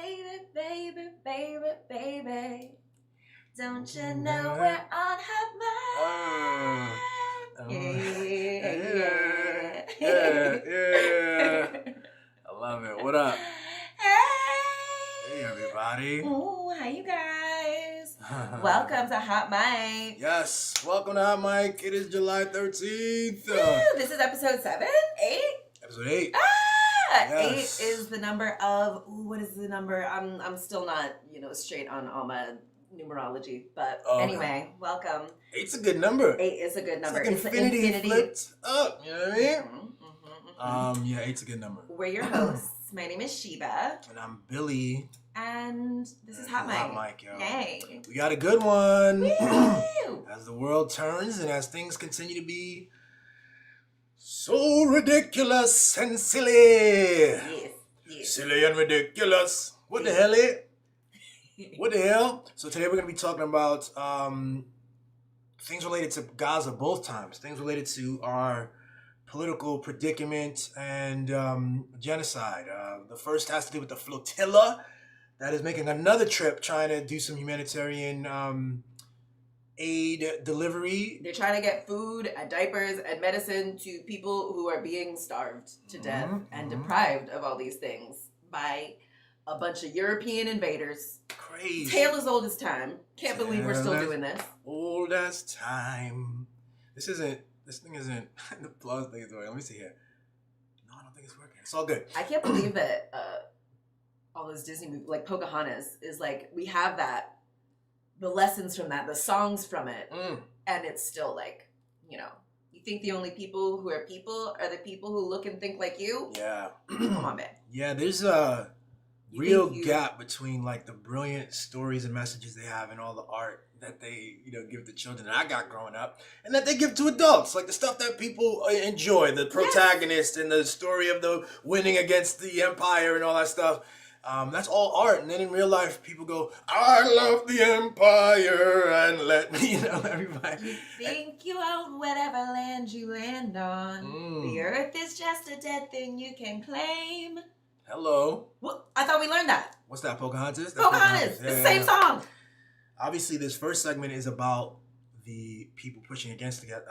Baby, baby, baby, baby. Don't you know we're on her mind? Yeah. I love it. What up? Hey, everybody. Ooh, hi, you guys. Welcome to Hot Mic. Yes, welcome to Hot Mic. It is July 13th. This is episode 7? 8? Episode 8. Yes. 8 is the number of, what is the number? I'm still not, straight on all my numerology, but anyway, welcome. 8's a good number. 8 is a good number. It's like infinity flipped up, you know what I mean? Yeah, 8's a good number. We're your hosts. My name is Sheba. And I'm Billy. And this is Hot Mic. Hot Mic, yo. Yay. We got a good one. Woo! As the world turns and as things continue to be so ridiculous and silly. Yes. Silly and ridiculous. What the hell, What the hell? So today we're going to be talking about things related to Gaza both times. Things related to our political predicament and genocide. The first has to do with the Flotilla that is making another trip trying to do some humanitarian aid delivery. They're trying to get food and diapers and medicine to people who are being starved to death and deprived of all these things by a bunch of European invaders. Crazy. Tale as old as time. Can't believe we're still doing this. Old as time. This thing isn't, the applause thing is working. Let me see here. No, I don't think it's working. It's all good. I can't believe that all those Disney movies, like Pocahontas, is like, we have that, the lessons from that, the songs from it, and it's still like, you think the only people who are people are the people who look and think like you? Yeah. Come on, man. Yeah, there's a real gap between like the brilliant stories and messages they have and all the art that they, give the children that I got growing up and that they give to adults. Like the stuff that people enjoy, the protagonist and the story of the winning against the empire and all that stuff. That's all art. And then in real life, people go, I love the empire and let me, everybody. You think you own whatever land you land on. The earth is just a dead thing you can claim. Hello. What? I thought we learned that. What's that, Pocahontas? Pocahontas. It's the same song. Obviously, this first segment is about the people pushing against that.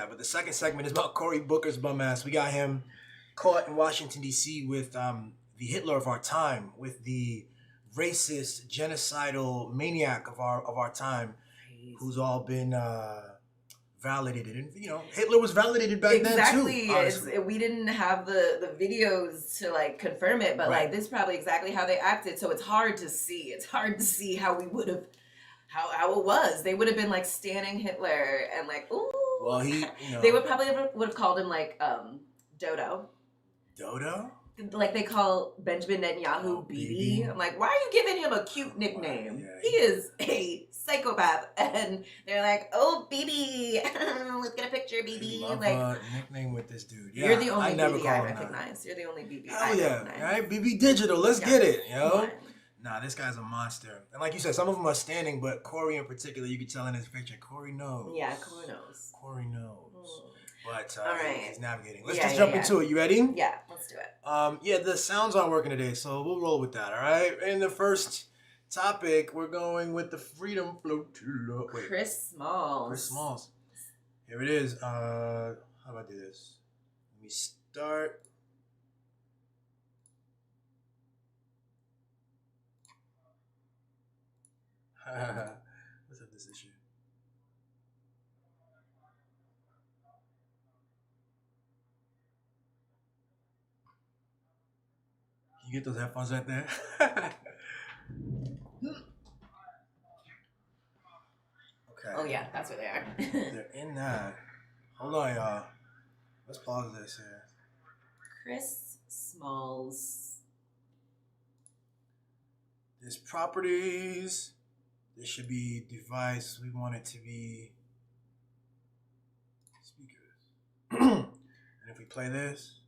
But the second segment is about Cory Booker's bum ass. We got him caught in Washington, D.C. with the Hitler of our time, with the racist, genocidal maniac of our time, who's all been validated. And, Hitler was validated back then, too. Exactly. We didn't have the videos to, confirm it, but, this is probably exactly how they acted. So it's hard to see. It's hard to see how we would have, how it was. They would have been, standing Hitler and, ooh. Well, They would have called him, Dodo. Dodo? Like they call Benjamin Netanyahu BB. I'm like, why are you giving him a cute nickname? Yeah, he is a psychopath. And they're like, oh, BB. Let's get a picture, BB. Love a nickname with this dude. Yeah, you're the only BB I recognize. You're the only BB I recognize. Right? BB Digital. Let's get it, yo. Nah, this guy's a monster. And like you said, some of them are standing, but Cory in particular, you can tell in his picture, Cory knows. Yeah, Cory knows. Cory knows. But all right. he's navigating. Let's just jump into it. You ready? Yeah, let's do it. The sounds aren't working today, so we'll roll with that, all right? In the first topic, we're going with the Freedom Flotilla. Chris Smalls. Here it is. How do I do this? Let me start. What's up this issue? You get those headphones right there? Okay. Oh, yeah, that's where they are. They're in that. Hold on, y'all. Let's pause this here. Chris Smalls. There's properties. There should be device. We want it to be speakers. And if we play this.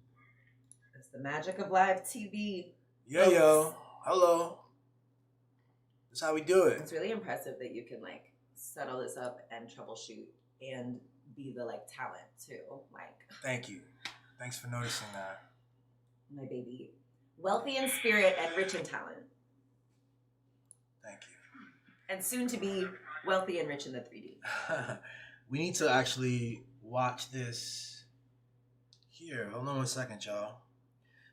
It's the magic of live TV. Yeah, yo. Hello. That's how we do it. It's really impressive that you can set all this up and troubleshoot and be the talent too. Thank you. Thanks for noticing that. My baby. Wealthy in spirit and rich in talent. Thank you. And soon to be wealthy and rich in the 3D. We need to actually watch this here. Hold on 1 second, y'all.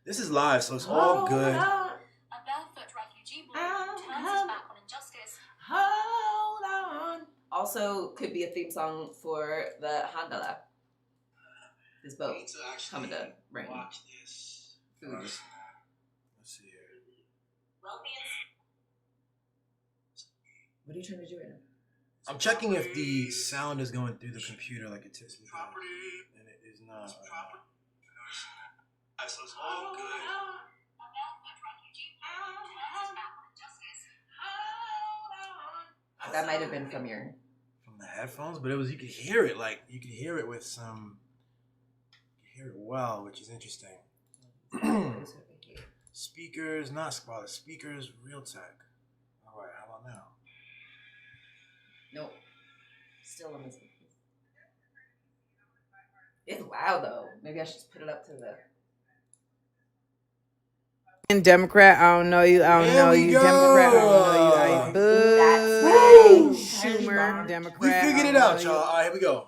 This is live, so it's all good. A barefoot refugee boy turns his back on injustice. Hold on. Also, could be a theme song for the Handala. This boat coming to rain. Watch this. Food. Let's see here. What are you trying to do right now? I'm checking if the sound is going through the computer like it typically does, and it is not. So it's all good. That might have been from the headphones, but it was, you could hear it, like you could hear it with some, you could hear it well, which is interesting. Speakers, not Squalor, speakers, Real Tech. All right, how about now? Nope. Still on the speakers. It's loud though. Maybe I should just put it up to the. Democrat, I don't know you. I don't know you. Go. Democrat, I don't know you. That's Boo. Schumer, Democrat. We figured it out, y'all. All right, here we go.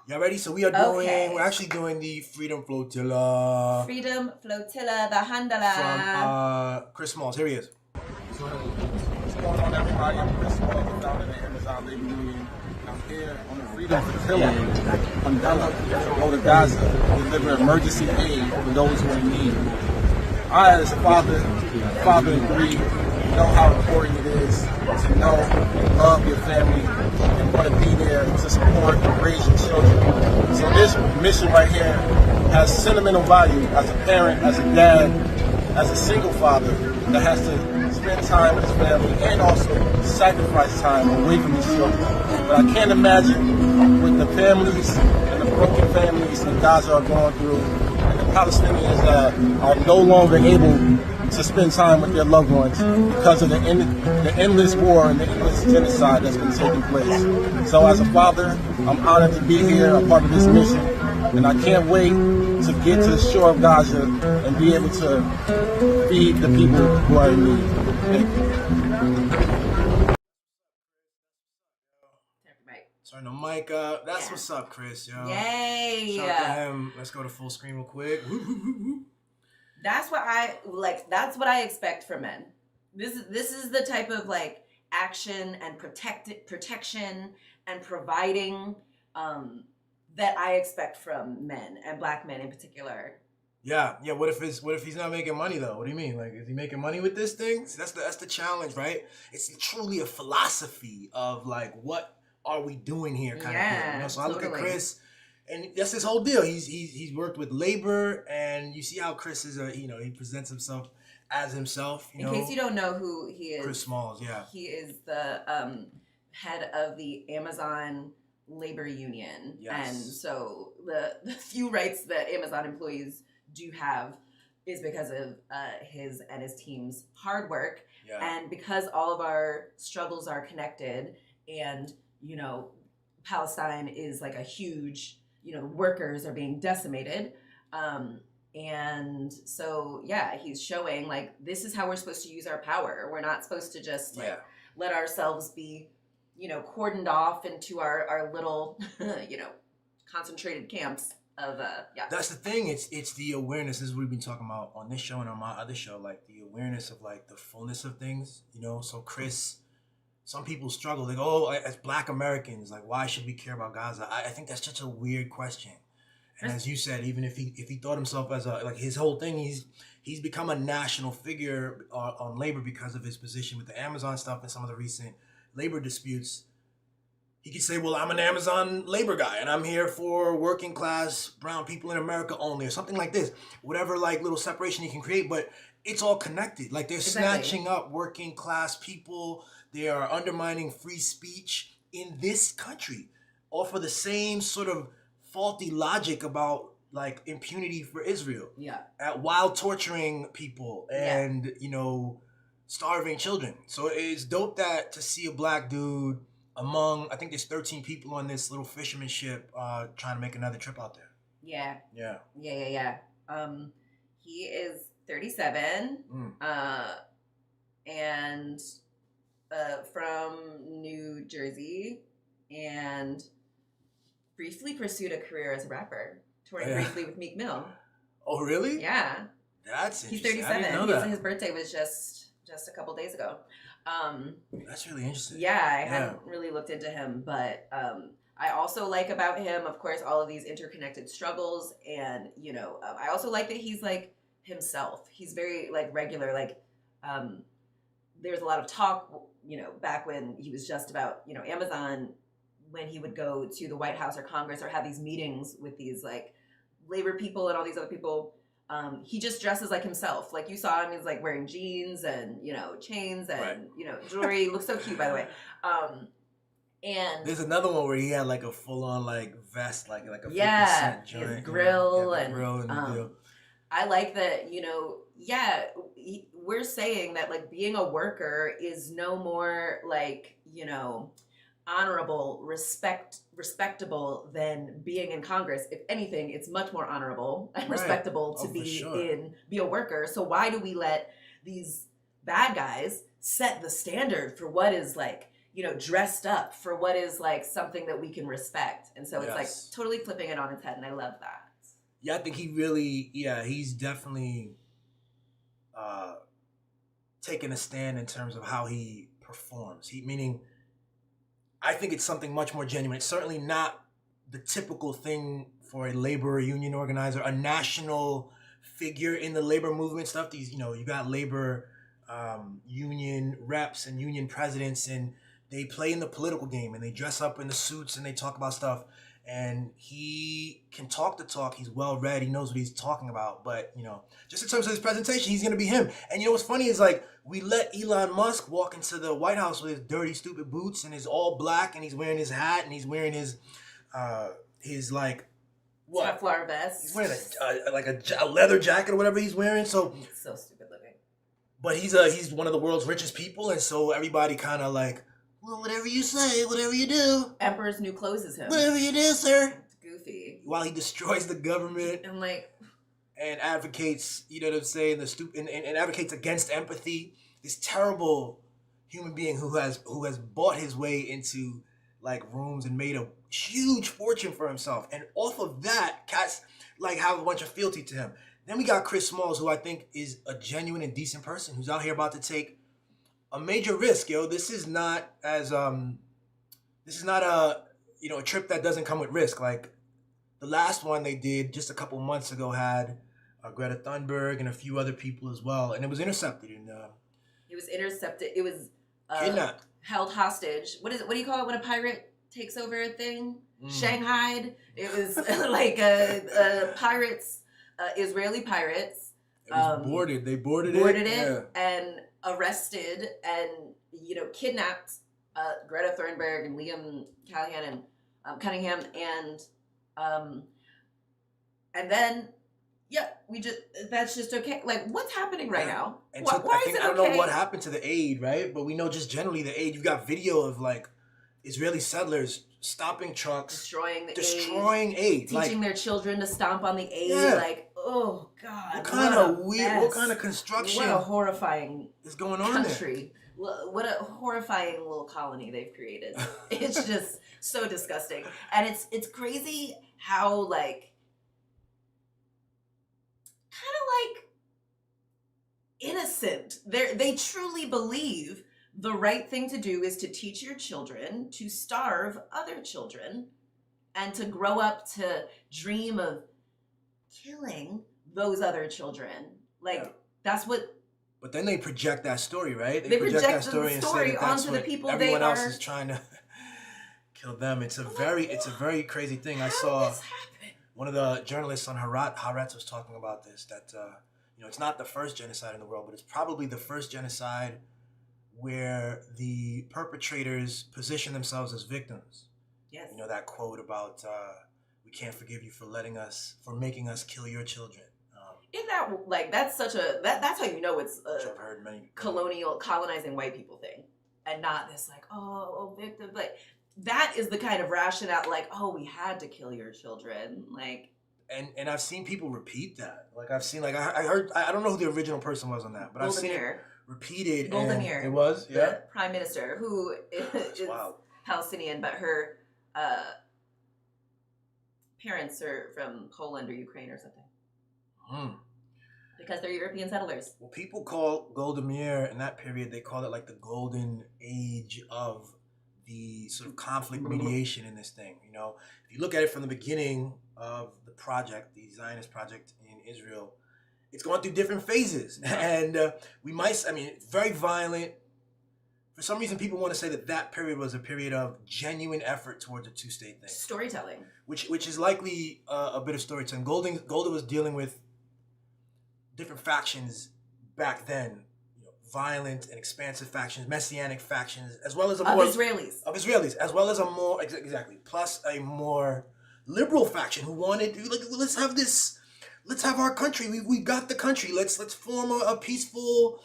Y'all ready? So we are doing. We're actually doing the Freedom Flotilla. Freedom Flotilla, the Handala. From Chris Smalls. Here he is. So, what's going on, everybody? I'm Chris Smalls, the founder of the Amazon Labor Union. I'm here on the Freedom Flotilla. I'm done to go to Gaza to deliver emergency aid for those who are in need. I, as a father of three, know how important it is to know and love your family and want to be there to support and raise your children. So this mission right here has sentimental value as a parent, as a dad, as a single father that has to spend time with his family and also sacrifice time away from his children. But I can't imagine what the families and the broken families in Gaza are going through, and the Palestinians that are no longer able to spend time with their loved ones because of the endless war and the endless genocide that's been taking place. So as a father, I'm honored to be here, a part of this mission, and I can't wait to get to the shore of Gaza and be able to feed the people who are in need. Thank you. Turn the mic up. That's what's up, Chris, yo. Yay! Shout out to him. Let's go to full screen real quick. That's what I like. That's what I expect from men. This is the type of like action and protection and providing that I expect from men and black men in particular. Yeah. What if he's not making money though? What do you mean? Like, is he making money with this thing? So that's the challenge, right? It's truly a philosophy of like, what are we doing here, kind of thing. You know? So totally. I look at Chris, and that's his whole deal. He's worked with labor, and you see how Chris is he presents himself as himself. In case you don't know who he is, Chris Smalls, yeah, he is the head of the Amazon Labor Union, yes. And so the few rights that Amazon employees do have is because of his and his team's hard work, and because all of our struggles are connected, and Palestine is like a huge, the workers are being decimated. And so, he's showing like, this is how we're supposed to use our power. We're not supposed to just let ourselves be, cordoned off into our little, concentrated camps of, That's the thing. It's the awareness. This is what we've been talking about on this show and on my other show, like the awareness of like the fullness of things, So Chris, some people struggle. They go, "Oh, as Black Americans, like, why should we care about Gaza?" I think that's such a weird question. And as you said, even if he thought himself as his whole thing, he's become a national figure on labor because of his position with the Amazon stuff and some of the recent labor disputes. He could say, "Well, I'm an Amazon labor guy, and I'm here for working class brown people in America only," or something like this. Whatever, like little separation he can create, but it's all connected. Like they're snatching up working class people. They are undermining free speech in this country, all for the same sort of faulty logic about like impunity for Israel. While torturing people and starving children. So it's dope that to see a black dude among, I think there's 13 people on this little fisherman ship trying to make another trip out there. Yeah. He is 37. And from New Jersey and briefly pursued a career as a rapper, touring briefly with Meek Mill. Oh, really? Yeah. That's He's interesting. 37. I didn't know that. His birthday was just a couple days ago. That's really interesting. Yeah, I hadn't really looked into him, but I also like about him, of course, all of these interconnected struggles, and I also like that he's like himself. He's very like regular. Like, there's a lot of talk, back when he was just about Amazon, when he would go to the White House or Congress or have these meetings with these like labor people and all these other people. He just dresses like himself. Like you saw him, he's like wearing jeans and chains and jewelry. He looks so cute, by the way. And there's another one where he had like a full on like vest, like a 50 Cent joint, his grill and the grill. I like that. We're saying that like being a worker is no more like honorable, respectable than being in Congress. If anything, it's much more honorable and respectable to be a worker. So why do we let these bad guys set the standard for what is like, dressed up, for what is like something that we can respect? And so it's like totally flipping it on its head, and I love that. Yeah, I think he really, he's definitely taking a stand in terms of how he performs. Meaning, I think it's something much more genuine. It's certainly not the typical thing for a labor union organizer, a national figure in the labor movement stuff. These, you got labor union reps and union presidents, and they play in the political game, and they dress up in the suits and they talk about stuff. And he can talk the talk. He's well read. He knows what he's talking about. But, just in terms of his presentation, he's going to be him. And what's funny is like we let Elon Musk walk into the White House with his dirty, stupid boots and his all black, and he's wearing his hat, and he's wearing his like what? Teflon vest. He's wearing a leather jacket or whatever he's wearing. So it's so stupid looking. But he's one of the world's richest people, and so everybody kind of like, well, whatever you say, whatever you do. Emperor's New Clothes is him. Whatever you do, sir. It's goofy. While he destroys the government. And like... And advocates, and advocates against empathy. This terrible human being who has bought his way into like rooms and made a huge fortune for himself. And off of that, cats like have a bunch of fealty to him. Then we got Chris Smalls, who I think is a genuine and decent person who's out here about to take a major risk, This is not a trip that doesn't come with risk. Like the last one they did just a couple months ago had Greta Thunberg and a few other people as well, and it was intercepted. It was intercepted. It was kidnapped, held hostage. What is it? What do you call it when a pirate takes over a thing? Shanghaied. It was like pirates, Israeli pirates. It was boarded. They boarded it and arrested and kidnapped Greta Thunberg and Liam Callahan and Cunningham and then that's just okay. Like, what's happening right now? And why is it okay? I don't know what happened to the aid, right? But we know just generally the aid. You've got video of like Israeli settlers stopping trucks, destroying aid, teaching their children to stomp on the aid. Yeah. Like, oh God, what kind of weird? What kind of construction? What a horrifying is going on country. There. What a horrifying little colony they've created. It's just so disgusting, and it's crazy how like. Kind of like innocent. They truly believe the right thing to do is to teach your children to starve other children and to grow up to dream of killing those other children. Like that's what. But then they project that story, right? They project that story and say that that's onto the people everyone else is trying to kill them. It's a very crazy thing. I saw. One of the journalists on Haaretz was talking about this, that, it's not the first genocide in the world, but it's probably the first genocide where the perpetrators position themselves as victims. Yes. That quote about, we can't forgive you for making us kill your children. Isn't that, like, that's such that's how you know it's a I've heard many colonizing white people thing. And not this, like, victim, like... That is the kind of rationale, like, we had to kill your children, like. And I've seen people repeat that. Like I've seen, like I heard, I don't know who the original person was on that, but I've seen it repeated. Golda and Meir. It was, yeah. The prime minister, who is Wild. Palestinian, but her parents are from Poland or Ukraine or something. Because they're European settlers. Well, people call Golda Meir in that period, they call it like the golden age of the sort of conflict mediation in this thing. You know, if you look at it from the beginning of the project, the Zionist project in Israel, it's going through different phases. And it's very violent. For some reason, people want to say that period was a period of genuine effort towards a two-state thing. Storytelling. Which is likely a bit of storytelling. Golda was dealing with different factions back then, violent and expansive factions, messianic factions, as well as Israelis, as well as a more plus a more liberal faction who wanted let's have our country. We got the country. Let's form a peaceful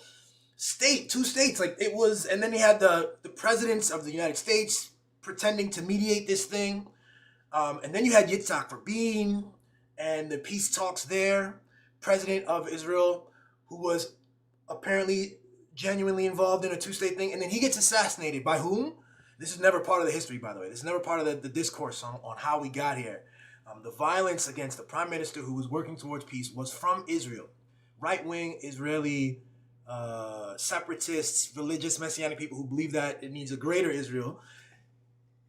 state, two states. Like it was, and then he had the presidents of the United States pretending to mediate this thing, and then you had Yitzhak Rabin and the peace talks there. President of Israel, who was apparently genuinely involved in a two-state thing, and then he gets assassinated. By whom? This is never part of the history, by the way. This is never part of the discourse on how we got here. The violence against the prime minister who was working towards peace was from Israel. Right-wing Israeli separatists, religious messianic people who believe that it needs a greater Israel.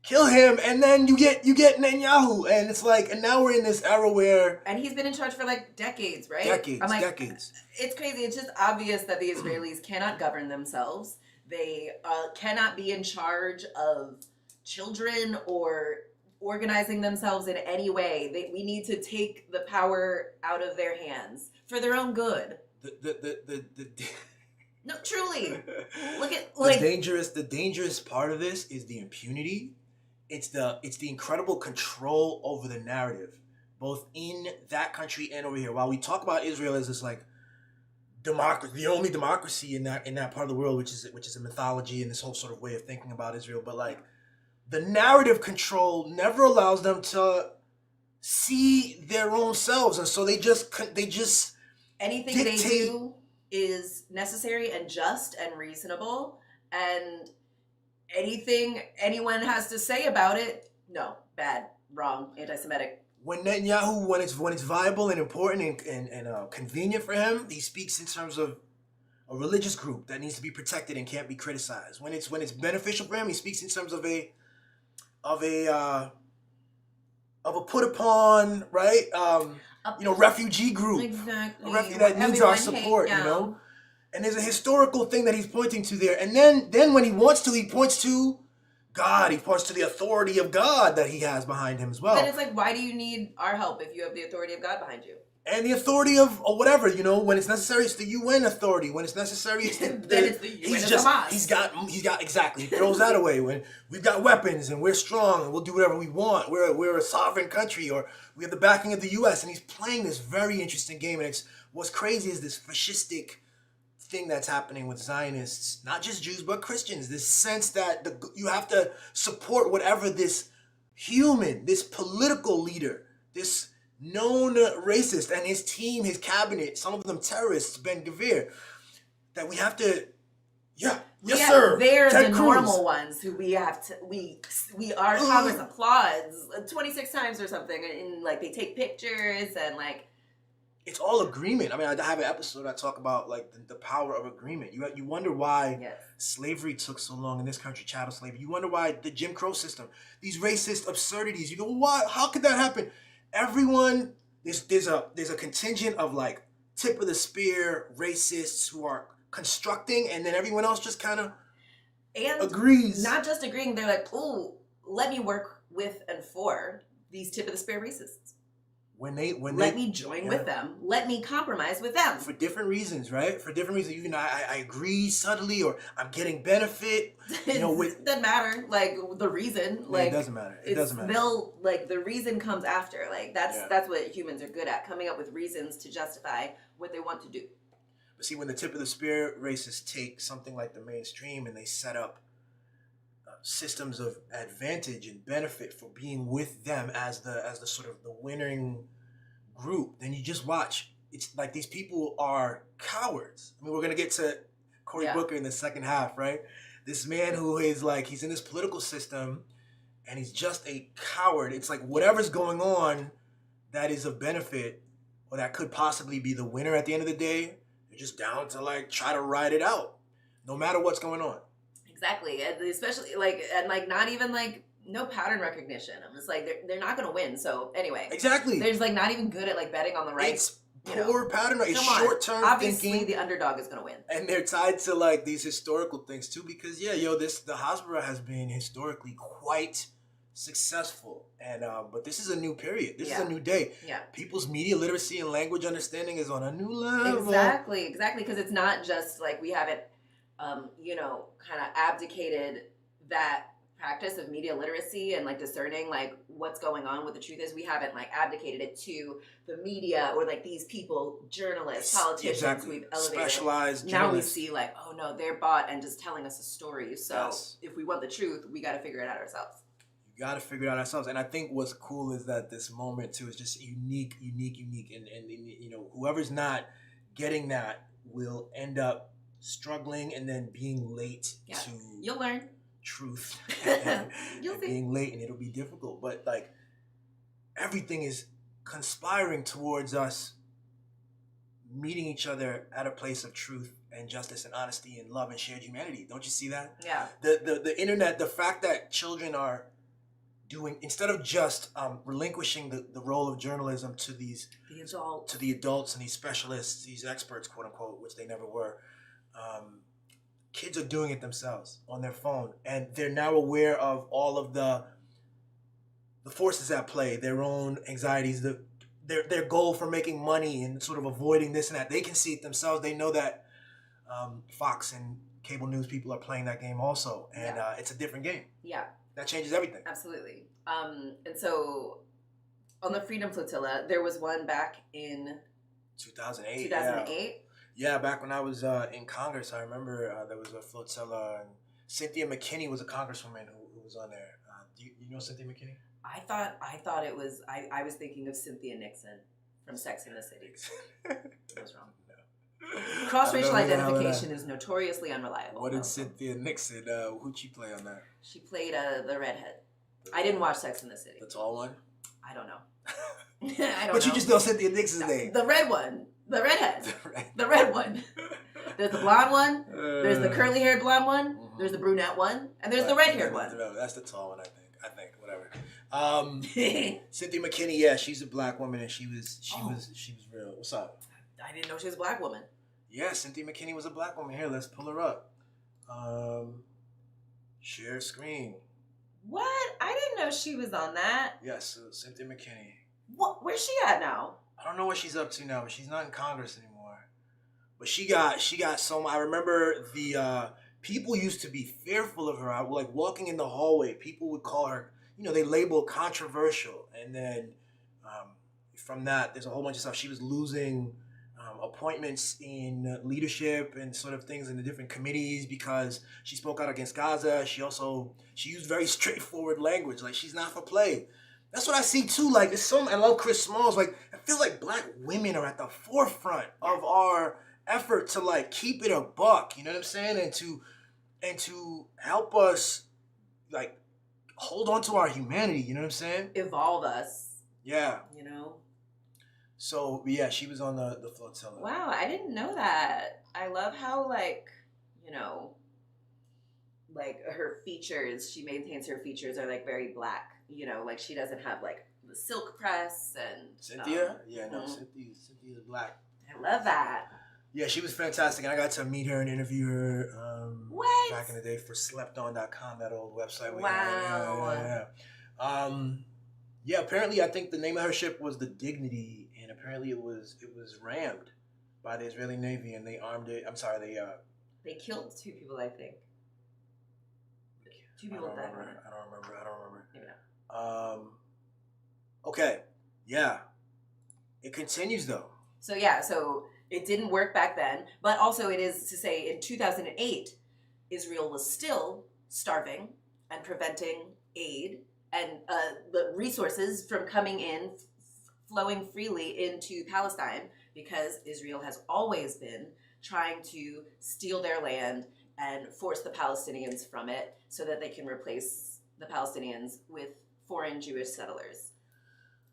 Kill him, and then you get Netanyahu, and it's like, and now we're in this era where, and he's been in charge for like decades, right? Decades. It's crazy. It's just obvious that the Israelis cannot govern themselves. They cannot be in charge of children or organizing themselves in any way. We need to take the power out of their hands for their own good. No, truly. Look at the dangerous part of this is the impunity. It's the incredible control over the narrative, both in that country and over here. While we talk about Israel as this like democracy, the only democracy in that part of the world, which is a mythology and this whole sort of way of thinking about Israel, but like the narrative control never allows them to see their own selves, and so they just anything dictate. They do is necessary and just and reasonable, and anything anyone has to say about it, no, bad, wrong, anti-Semitic. When Netanyahu, when it's viable and important and convenient for him, he speaks in terms of a religious group that needs to be protected and can't be criticized. When it's beneficial for him, he speaks in terms of a put upon, right? Refugee group, exactly. That needs our support, And there's a historical thing that he's pointing to there. And then when he wants to, he points to God. He points to the authority of God that he has behind him as well. Then it's like, why do you need our help if you have the authority of God behind you? And the authority of whatever, when it's necessary, it's the UN authority. When it's necessary, it's then it's the UN Hamas. He's got exactly. He throws that away. When we've got weapons and we're strong and we'll do whatever we want. We're a sovereign country, or we have the backing of the US. And he's playing this very interesting game. And what's crazy is this fascistic thing that's happening with Zionists, not just Jews but Christians. This sense that you have to support whatever this human, this political leader, this known racist and his team, his cabinet, some of them terrorists, Ben Gvir, that we have to, sir. They're Ted the Cruz. Normal ones who our Congress applauds 26 times or something, and like they take pictures and like. It's all agreement. I mean, I have an episode I talk about like the power of agreement. You wonder why slavery took so long in this country, chattel slavery. You wonder why the Jim Crow system, these racist absurdities. You go, why? How could that happen? Everyone, there's a contingent of like tip of the spear racists who are constructing, and then everyone else just kind of agrees. Not just agreeing, they're like, "Ooh, let me work with and for these tip of the spear racists." Let me join with them. Let me compromise with them. For different reasons, right? For different reasons. I agree subtly, or I'm getting benefit. It doesn't matter. Like the reason. Like it doesn't matter. It doesn't matter. The reason comes after. Like that's what humans are good at, coming up with reasons to justify what they want to do. But see, when the tip of the spear racists take something like the mainstream and they set up systems of advantage and benefit for being with them as the sort of the winning group, then you just watch. It's like these people are cowards. I mean, we're gonna get to Cory Yeah. Booker in the second half, right? This man who is like, he's in this political system and he's just a coward. It's like whatever's going on that is of benefit or that could possibly be the winner at the end of the day, they're just down to like try to ride it out no matter what's going on. Exactly. And especially like, and like not even like no pattern recognition. I'm just like, they're not going to win. So anyway. Exactly. There's like not even good at like betting on the right. It's poor pattern. It's short-term Obviously, thinking. the underdog is going to win. And they're tied to like these historical things too, because the Hasbara has been historically quite successful, and but this is a new period. This is a new day. Yeah, people's media literacy and language understanding is on a new level. Exactly, because it's not just like we haven't, kind of abdicated that practice of media literacy and like discerning like what's going on, what the truth is. We haven't like abdicated it to the media or like these people, journalists, politicians. Exactly. We've elevated Specialized it. Now we journalists. see like, oh no, they're bought and just telling us a story. So if we want the truth, we got to figure it out ourselves. You got to figure it out ourselves. And I think what's cool is that this moment too is just unique. And whoever's not getting that will end up struggling and then being late to you'll learn truth. You'll see. Being late, and it'll be difficult. But like everything is conspiring towards us meeting each other at a place of truth and justice and honesty and love and shared humanity. Don't you see that? Yeah. The internet, the fact that children are doing, instead of just relinquishing the role of journalism to the adults and these specialists, these experts, quote unquote, which they never were, kids are doing it themselves on their phone, and they're now aware of all of the forces at play, their own anxieties, their goal for making money and sort of avoiding this and that. They can see it themselves. They know that Fox and cable news people are playing that game also, and it's a different game. Yeah. That changes everything. Absolutely. And so on the Freedom Flotilla, there was one back in 2008. 2008? Yeah, back when I was in Congress, I remember there was a flotilla, and Cynthia McKinney was a congresswoman who was on there. Do you know Cynthia McKinney? I thought it was, I was thinking of Cynthia Nixon from Sex and the City. I was wrong. No. Cross-racial identification is notoriously unreliable. What did Cynthia Nixon, who'd she play on that? She played the redhead. I didn't watch Sex and the City. The tall one? I don't know. I don't But know. you just know Cynthia Nixon's name. The red one. The redhead. The red one. There's the blonde one. There's the curly-haired blonde one. Mm-hmm. There's the brunette one. And there's the red-haired one. That's the tall one, I think. Whatever. Cynthia McKinney, yeah, she's a black woman, and she was real. What's up? I didn't know she was a black woman. Yeah, Cynthia McKinney was a black woman. Here, let's pull her up. Share screen. What? I didn't know she was on that. Yes, so Cynthia McKinney. What? Where's she at now? I don't know what she's up to now, but she's not in Congress anymore. But she got so much. I remember the people used to be fearful of her. I like walking in the hallway. People would call her, they labeled controversial, and then from that, there's a whole bunch of stuff. She was losing appointments in leadership and sort of things in the different committees because she spoke out against Gaza. She used very straightforward language. Like, she's not for play. That's what I see too. Like, I love Chris Smalls. Like, I feel like black women are at the forefront of our effort to like keep it a buck. You know what I'm saying? And to help us like hold on to our humanity. You know what I'm saying? Evolve us. Yeah. So yeah, she was on the flotilla. Wow, I didn't know that. I love how like her features. She maintains her features are like very black. Like she doesn't have like the silk press and Cynthia. Cynthia's black. I love that. Yeah, she was fantastic, and I got to meet her and interview her back in the day for SleptOn.com, that old website. Wow. Yeah. Apparently, I think the name of her ship was the Dignity, and apparently it was rammed by the Israeli Navy, and they armed it. I'm sorry, they killed 2 people, I think. 2 people died. I don't remember. Maybe not. Okay. Yeah. It continues though. So it didn't work back then, but also it is to say in 2008, Israel was still starving and preventing aid and the resources from coming in, flowing freely into Palestine, because Israel has always been trying to steal their land and force the Palestinians from it so that they can replace the Palestinians with foreign Jewish settlers.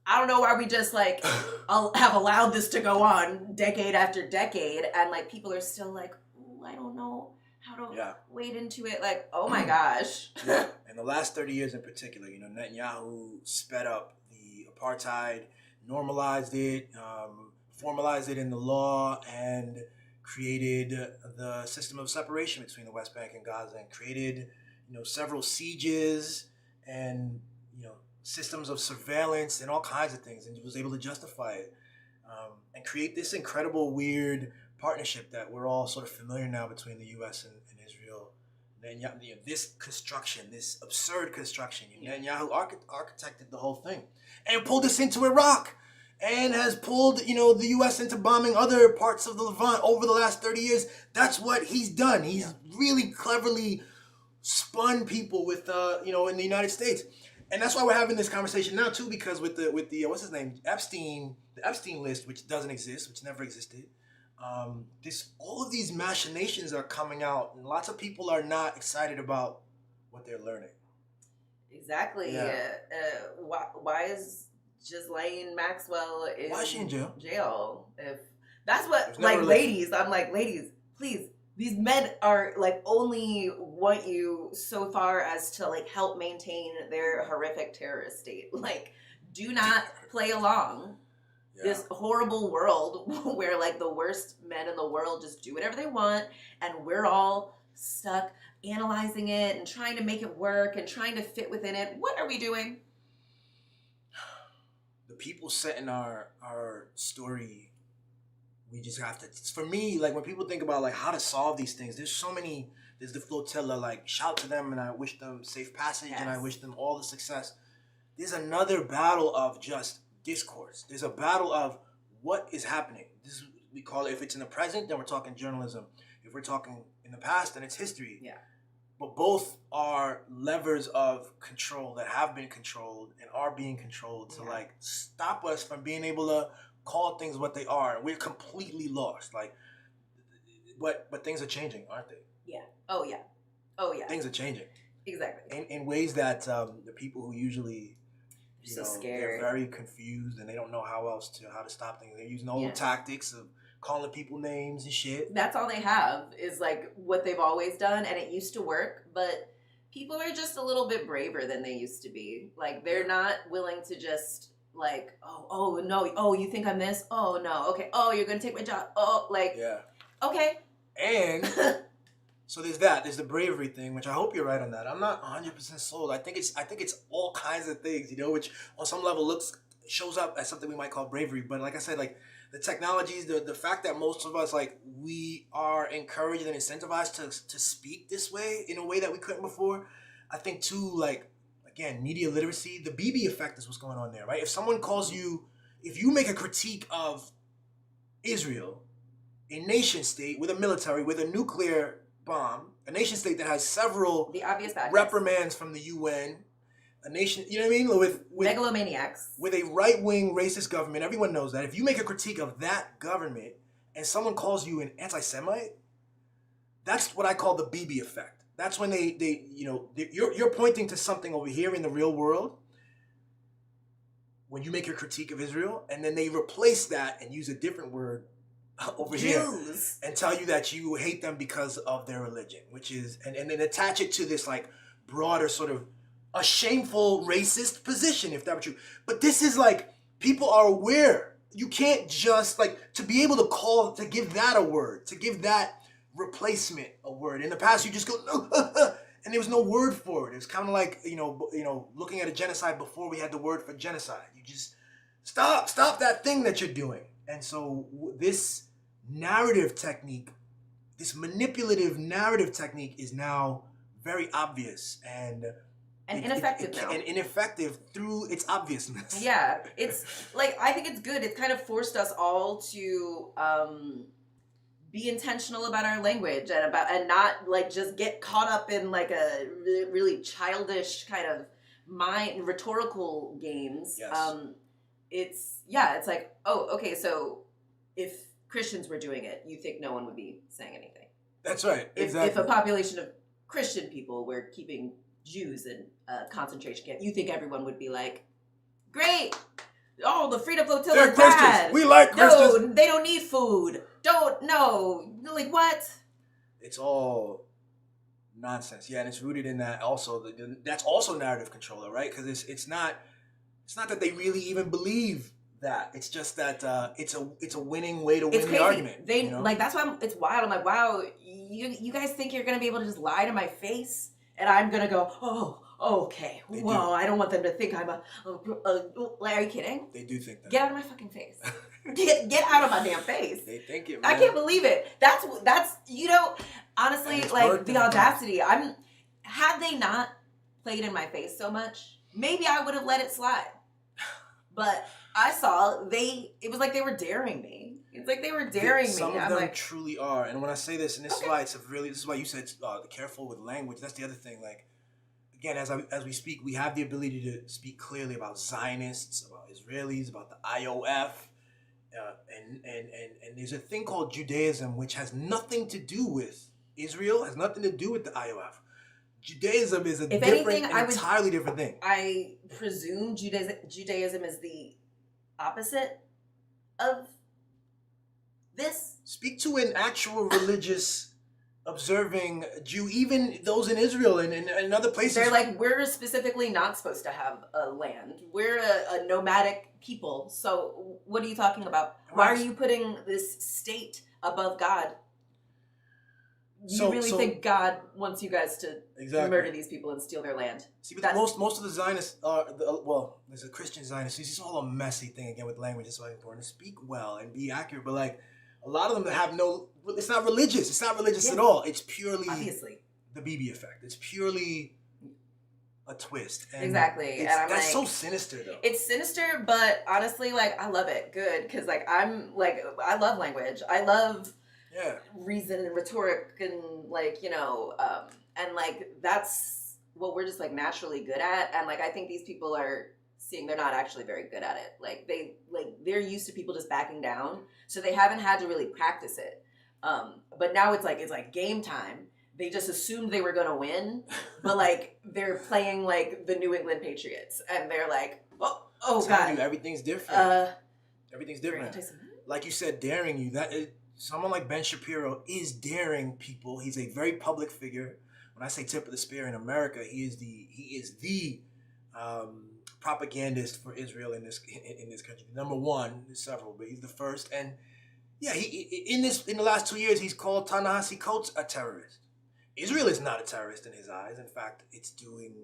I don't know why we just like have allowed this to go on decade after decade, and like people are still like, ooh, I don't know how to wade into it. Like, oh my gosh. Yeah. In the last 30 years in particular, you know, Netanyahu sped up the apartheid, normalized it, formalized it in the law, and created the system of separation between the West Bank and Gaza, and created, you know, several sieges and, you know, systems of surveillance and all kinds of things, and he was able to justify it and create this incredible, weird partnership that we're all sort of familiar now between the U.S. and Israel. Netanyahu, you know, this construction, this absurd construction, Netanyahu architected the whole thing and pulled us into Iraq, and has pulled, you know, the U.S. into bombing other parts of the Levant over the last 30 years. That's what he's done. He's really cleverly spun people with, you know, in the United States. And that's why we're having this conversation now too, because with the what's his name, the Epstein list, which doesn't exist, which never existed. All of these machinations are coming out, and lots of people are not excited about what they're learning. Exactly. Yeah. Why is Ghislaine Maxwell in Why is she in jail? If that's what, Never like, ladies, I'm like, ladies, please. These men are like only want you so far as to like help maintain their horrific terrorist state. Like, do not play along this horrible world where like the worst men in the world just do whatever they want, and we're all stuck analyzing it and trying to make it work and trying to fit within it. What are we doing? The people setting our story. We just have to, for me, like when people think about like how to solve these things, there's the Flotilla, like shout to them and I wish them safe passage and I wish them all the success. There's another battle of just discourse. There's a battle of what is happening. This is, we call it, if it's in the present, then we're talking journalism. If we're talking in the past, then it's history. Yeah. But both are levers of control that have been controlled and are being controlled to like stop us from being able to call things what they are. We're completely lost. Like, but things are changing, aren't they? Yeah. Oh yeah. Oh yeah. Things are changing. Exactly. In ways that the people who usually, you so know, scared. they're very confused and they don't know how to stop things. They're using old tactics of calling people names and shit. That's all they have is like what they've always done, and it used to work, but people are just a little bit braver than they used to be. Like, they're not willing to just like, oh no, oh, you think I'm this? Oh no, okay. Oh, you're gonna take my job? Oh, like, okay. And so there's that. There's the bravery thing, which I hope you're right on that. I'm not 100% sold. I think it's all kinds of things, you know, which on some level shows up as something we might call bravery. But like I said, like the technologies, the fact that most of us, like, we are encouraged and incentivized to speak this way in a way that we couldn't before. I think too, like, again, media literacy, the BB effect is what's going on there, right? If someone calls you, if you make a critique of Israel, a nation state with a military, with a nuclear bomb, a nation state that has several the obvious bad reprimands from the UN, a nation, you know what I mean? With megalomaniacs. With a right-wing racist government, everyone knows that. If you make a critique of that government and someone calls you an anti-Semite, that's what I call the BB effect. That's when they you know, you're pointing to something over here in the real world when you make your critique of Israel, and then they replace that and use a different word over here and tell you that you hate them because of their religion, which is, and then attach it to this like broader sort of a shameful racist position, if that were true. But this is like, people are aware. You can't just like, to be able to give that a word, to give that replacement a word. In the past, you just go, and there was no word for it. It was kind of like, you know, looking at a genocide before we had the word for genocide. You just stop that thing that you're doing. And so this narrative technique, this manipulative narrative technique is now very obvious and ineffective now. And ineffective through its obviousness. Yeah, it's like, I think it's good. It's kind of forced us all to be intentional about our language and not like just get caught up in like a really childish kind of rhetorical games. Yes. It's like, oh, okay, so if Christians were doing it, you think no one would be saying anything. That's right. Exactly. If a population of Christian people were keeping Jews in concentration camp, you think everyone would be like, great. Oh, the Freedom Flotilla They're is Christians. bad. We like Christians. No, they don't need food. No. Like, what? It's all nonsense. Yeah, and it's rooted in that also. That's also narrative control, though, right? Because it's not that they really even believe that. It's just that it's a winning way to win the argument. They like that's why it's wild. I'm like, wow, you guys think you're gonna be able to just lie to my face, and I'm gonna go, oh, okay. Well, I don't want them to think I'm like, are you kidding? They do think that. Get out of my fucking face. Get out of my damn face. They think it. Man. I can't believe it. That's honestly, like the audacity. Had they not played in my face so much, maybe I would have let it slide. But I saw it was like they were daring me. It's like they were daring me. Some of I'm them like, truly are. And when I say this, and this is why this is why you said careful with language. That's the other thing. Like, again, as we speak, we have the ability to speak clearly about Zionists, about Israelis, about the IOF. And there's a thing called Judaism, which has nothing to do with Israel, has nothing to do with the IOF. Judaism is entirely different thing. I presume Judaism is the opposite of this. Speak to an actual religious, observing Jew, even those in Israel and other places. They're like, we're specifically not supposed to have a land. We're a nomadic people. So what are you talking about? Why are you putting this state above God? You really think God wants you guys to murder these people and steal their land? See, but most of the Zionists are, there's a Christian Zionist. It's all a messy thing again with language. It's why it's important to speak well and be accurate. But like a lot of them have it's not religious. It's not religious at all. It's purely obviously the Bibi effect. It's purely a twist. And exactly. And that's so sinister though. It's sinister, but honestly, like I love it. Good, because like I love language. I love. Yeah. Reason and rhetoric and like, and like that's what we're just like naturally good at. And like I think these people are seeing they're not actually very good at it. Like they're used to people just backing down. So they haven't had to really practice it. But now it's like game time. They just assumed they were gonna win, but like they're playing like the New England Patriots and they're like, oh God. Everything's different. Everything's different. Like you said, daring you. Someone like Ben Shapiro is daring people. He's a very public figure. When I say tip of the spear in America, he is the propagandist for Israel in this country. Number one, there's several, but he's the first. And yeah, in the last 2 years, he's called Ta-Nehisi Coates a terrorist. Israel is not a terrorist in his eyes. In fact, it's doing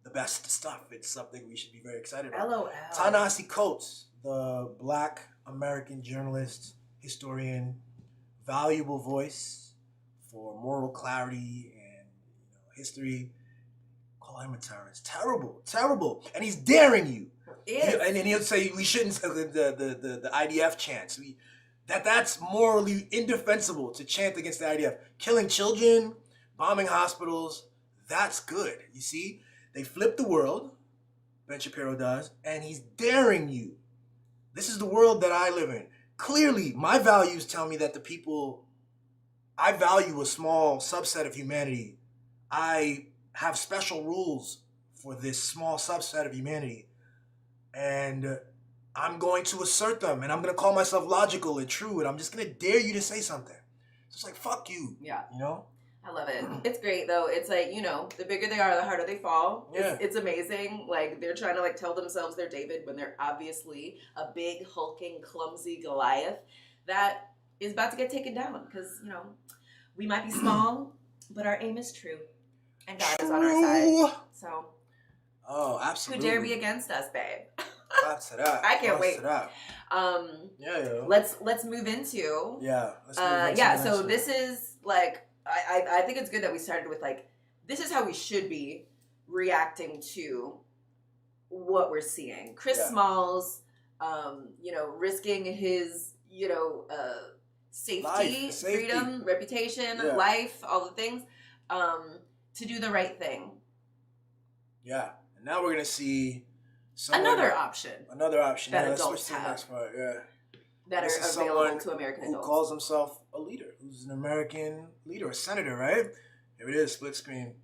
the best stuff. It's something we should be very excited about. LOL. Ta-Nehisi Coates, the Black American journalist, historian, valuable voice for moral clarity and history. Call him a terrorist. Terrible. And he's daring you. And then he'll say we shouldn't. The IDF chants. That's morally indefensible to chant against the IDF. Killing children, bombing hospitals. That's good. You see, they flip the world. Ben Shapiro does, and he's daring you. This is the world that I live in. Clearly, my values tell me that the people, I value a small subset of humanity. I have special rules for this small subset of humanity. And I'm going to assert them. And I'm going to call myself logical and true. And I'm just going to dare you to say something. So it's like, fuck you. Yeah. I love it. It's great though. It's like, the bigger they are, the harder they fall. Yeah. It's amazing. Like they're trying to like tell themselves they're David when they're obviously a big, hulking, clumsy Goliath that is about to get taken down. Because, we might be small, but our aim is true. And God is on our side. So. Oh, absolutely. Who dare be against us, babe? Props to that. I can't wait. Yeah. Let's move into. Yeah. Let's move into so this is like, I think it's good that we started with like, this is how we should be reacting to what we're seeing. Chris Smalls, risking his, safety, freedom, reputation, life, all the things, to do the right thing. Yeah. And now we're going to see another option. Another option. That let's adults switch to the next part. Yeah. that This are is available someone to American who adults. calls himself a leader, who's an American leader, a senator, right? Here it is, split screen.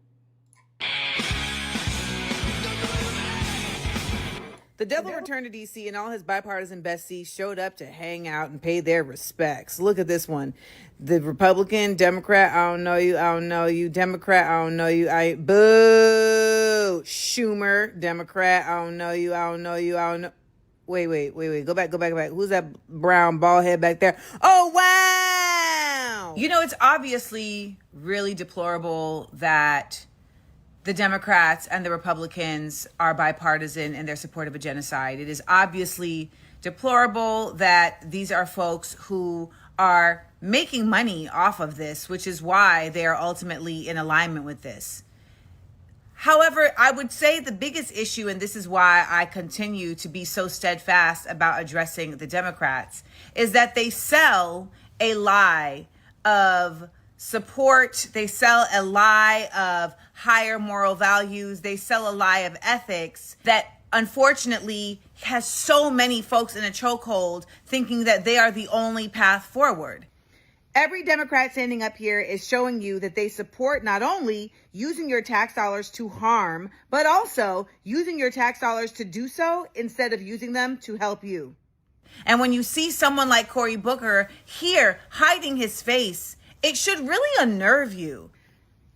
The devil returned to D.C. and all his bipartisan besties showed up to hang out and pay their respects. Look at this one. The Republican, Democrat, I don't know you, I don't know you. Democrat, I don't know you, I boo. Schumer, Democrat, I don't know you, I don't know you, I don't know. Wait. Go back. Who's that brown bald head back there? Oh, wow. You know, it's obviously really deplorable that the Democrats and the Republicans are bipartisan in their support of a genocide. It is obviously deplorable that these are folks who are making money off of this, which is why they are ultimately in alignment with this. However, I would say the biggest issue, and this is why I continue to be so steadfast about addressing the Democrats, is that they sell a lie of support. They sell a lie of higher moral values. They sell a lie of ethics that unfortunately has so many folks in a chokehold thinking that they are the only path forward. Every Democrat standing up here is showing you that they support not only using your tax dollars to harm, but also using your tax dollars to do so instead of using them to help you. And when you see someone like Cory Booker here hiding his face, it should really unnerve you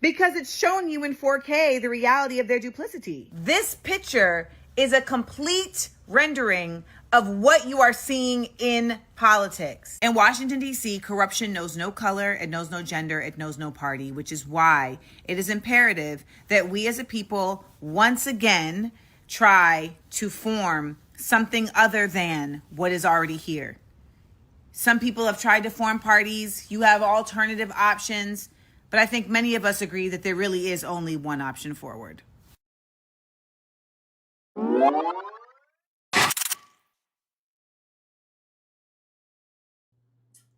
because it's showing you in 4K the reality of their duplicity. This picture is a complete rendering of what you are seeing in politics. In Washington, D.C., corruption knows no color, it knows no gender, it knows no party, which is why it is imperative that we as a people once again try to form something other than what is already here. Some people have tried to form parties. You have alternative options. But I think many of us agree that there really is only one option forward.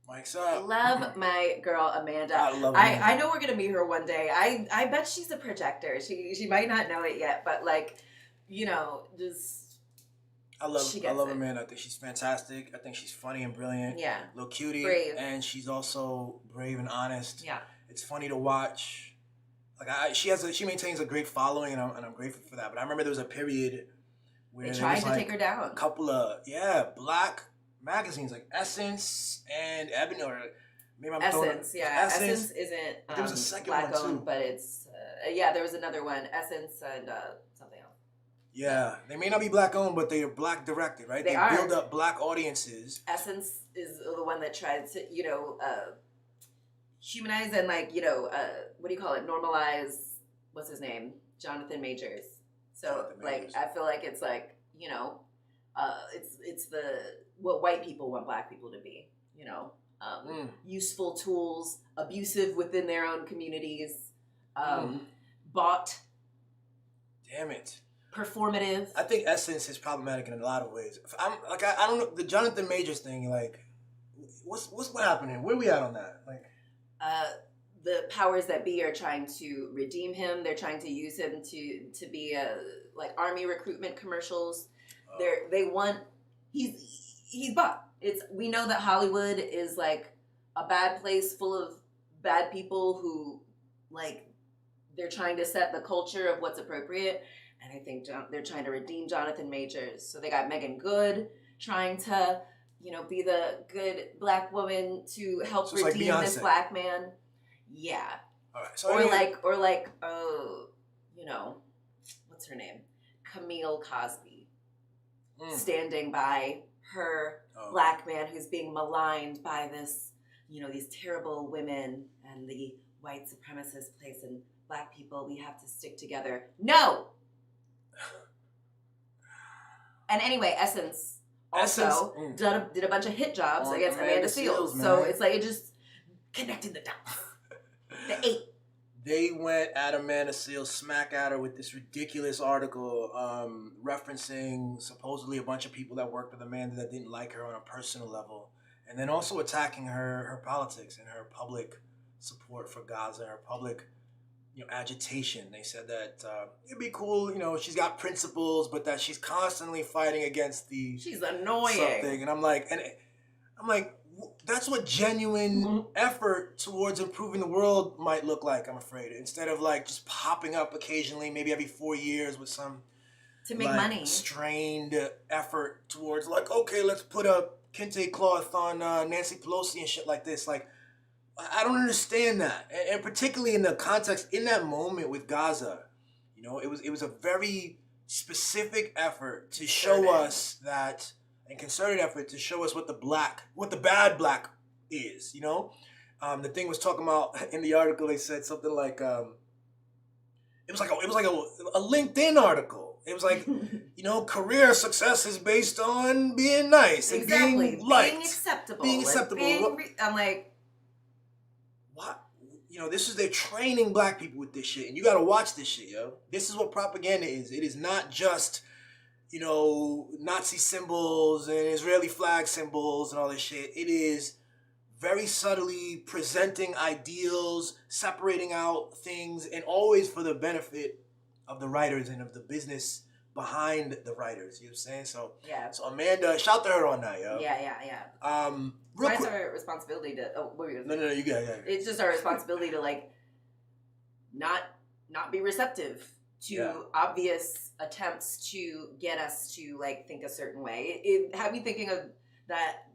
Mike's I up. love my girl Amanda. I love Amanda. I know we're gonna meet her one day. I bet she's a projector. She might not know it yet, but like, you know, just I love she gets it. Amanda. I think she's fantastic. I think she's funny and brilliant. Yeah. Little cutie. Brave. And she's also brave and honest. Yeah. It's funny to watch. Like she maintains a great following, and I'm grateful for that. But I remember there was a period where They there tried was to take her down. a couple of black magazines like Essence and Ebony, or maybe I'm Essence, Essence isn't there was a second black one owned, too. but it's there was another one, Essence and something else. Yeah, they may not be black owned, but they are black directed, right? They are. Build up black audiences. Essence is the one that tried to, humanize and what do you call it? Normalize. What's his name? Jonathan Majors. So Majors. I feel like it's like it's the what white people want black people to be. Useful tools, abusive within their own communities, bought. Damn it. Performative. I think Essence is problematic in a lot of ways. I don't know the Jonathan Majors thing. Like, what's happening? Where we at on that? Like, the powers that be are trying to redeem him. They're trying to use him to be like army recruitment commercials. They want he's bought. We know that Hollywood is like a bad place full of bad people who like they're trying to set the culture of what's appropriate. And I think they're trying to redeem Jonathan Majors. So they got Megan Good trying to, be the good black woman to help redeem this black man. Yeah. All right. So what's her name? Camille Cosby. Standing by her black man who's being maligned by this, these terrible women and the white supremacist place in black people. We have to stick together. No! And anyway, Essence also did a bunch of hit jobs against Amanda Seales. So it's like it just connected the dots. The 8. They went at Amanda Seales, smack at her with this ridiculous article referencing supposedly a bunch of people that worked with Amanda that didn't like her on a personal level. And then also attacking her politics and her public support for Gaza, her public agitation. They said that it'd be cool, she's got principles, but that she's constantly fighting against she's annoying. something. And I'm like, and I'm like, that's what genuine effort towards improving the world might look like, I'm afraid. Instead of like just popping up occasionally, maybe every 4 years with some to make money, strained effort towards like, okay, let's put a kente cloth on Nancy Pelosi and shit like this. Like, I don't understand that, and particularly in the context in that moment with Gaza, you know, it was a very specific effort to show us that, and concerted effort to show us what the bad black is. You know, the thing was talking about in the article. They said something like, it was like a LinkedIn article. It was like, you know, career success is based on being nice and being liked, being acceptable. I'm like, what? You know, they're training black people with this shit, and you gotta watch this shit, yo. This is what propaganda is. It is not just, you know, Nazi symbols and Israeli flag symbols and all this shit. It is very subtly presenting ideals, separating out things, and always for the benefit of the writers and of the business behind the writers. You know what I'm saying? So yeah. So Amanda, shout to her on that, yo. Yeah. It's our responsibility to. Oh, what were you gonna say? No, you got it. It's just our responsibility to like not be receptive to obvious attempts to get us to like think a certain way. It had me thinking of that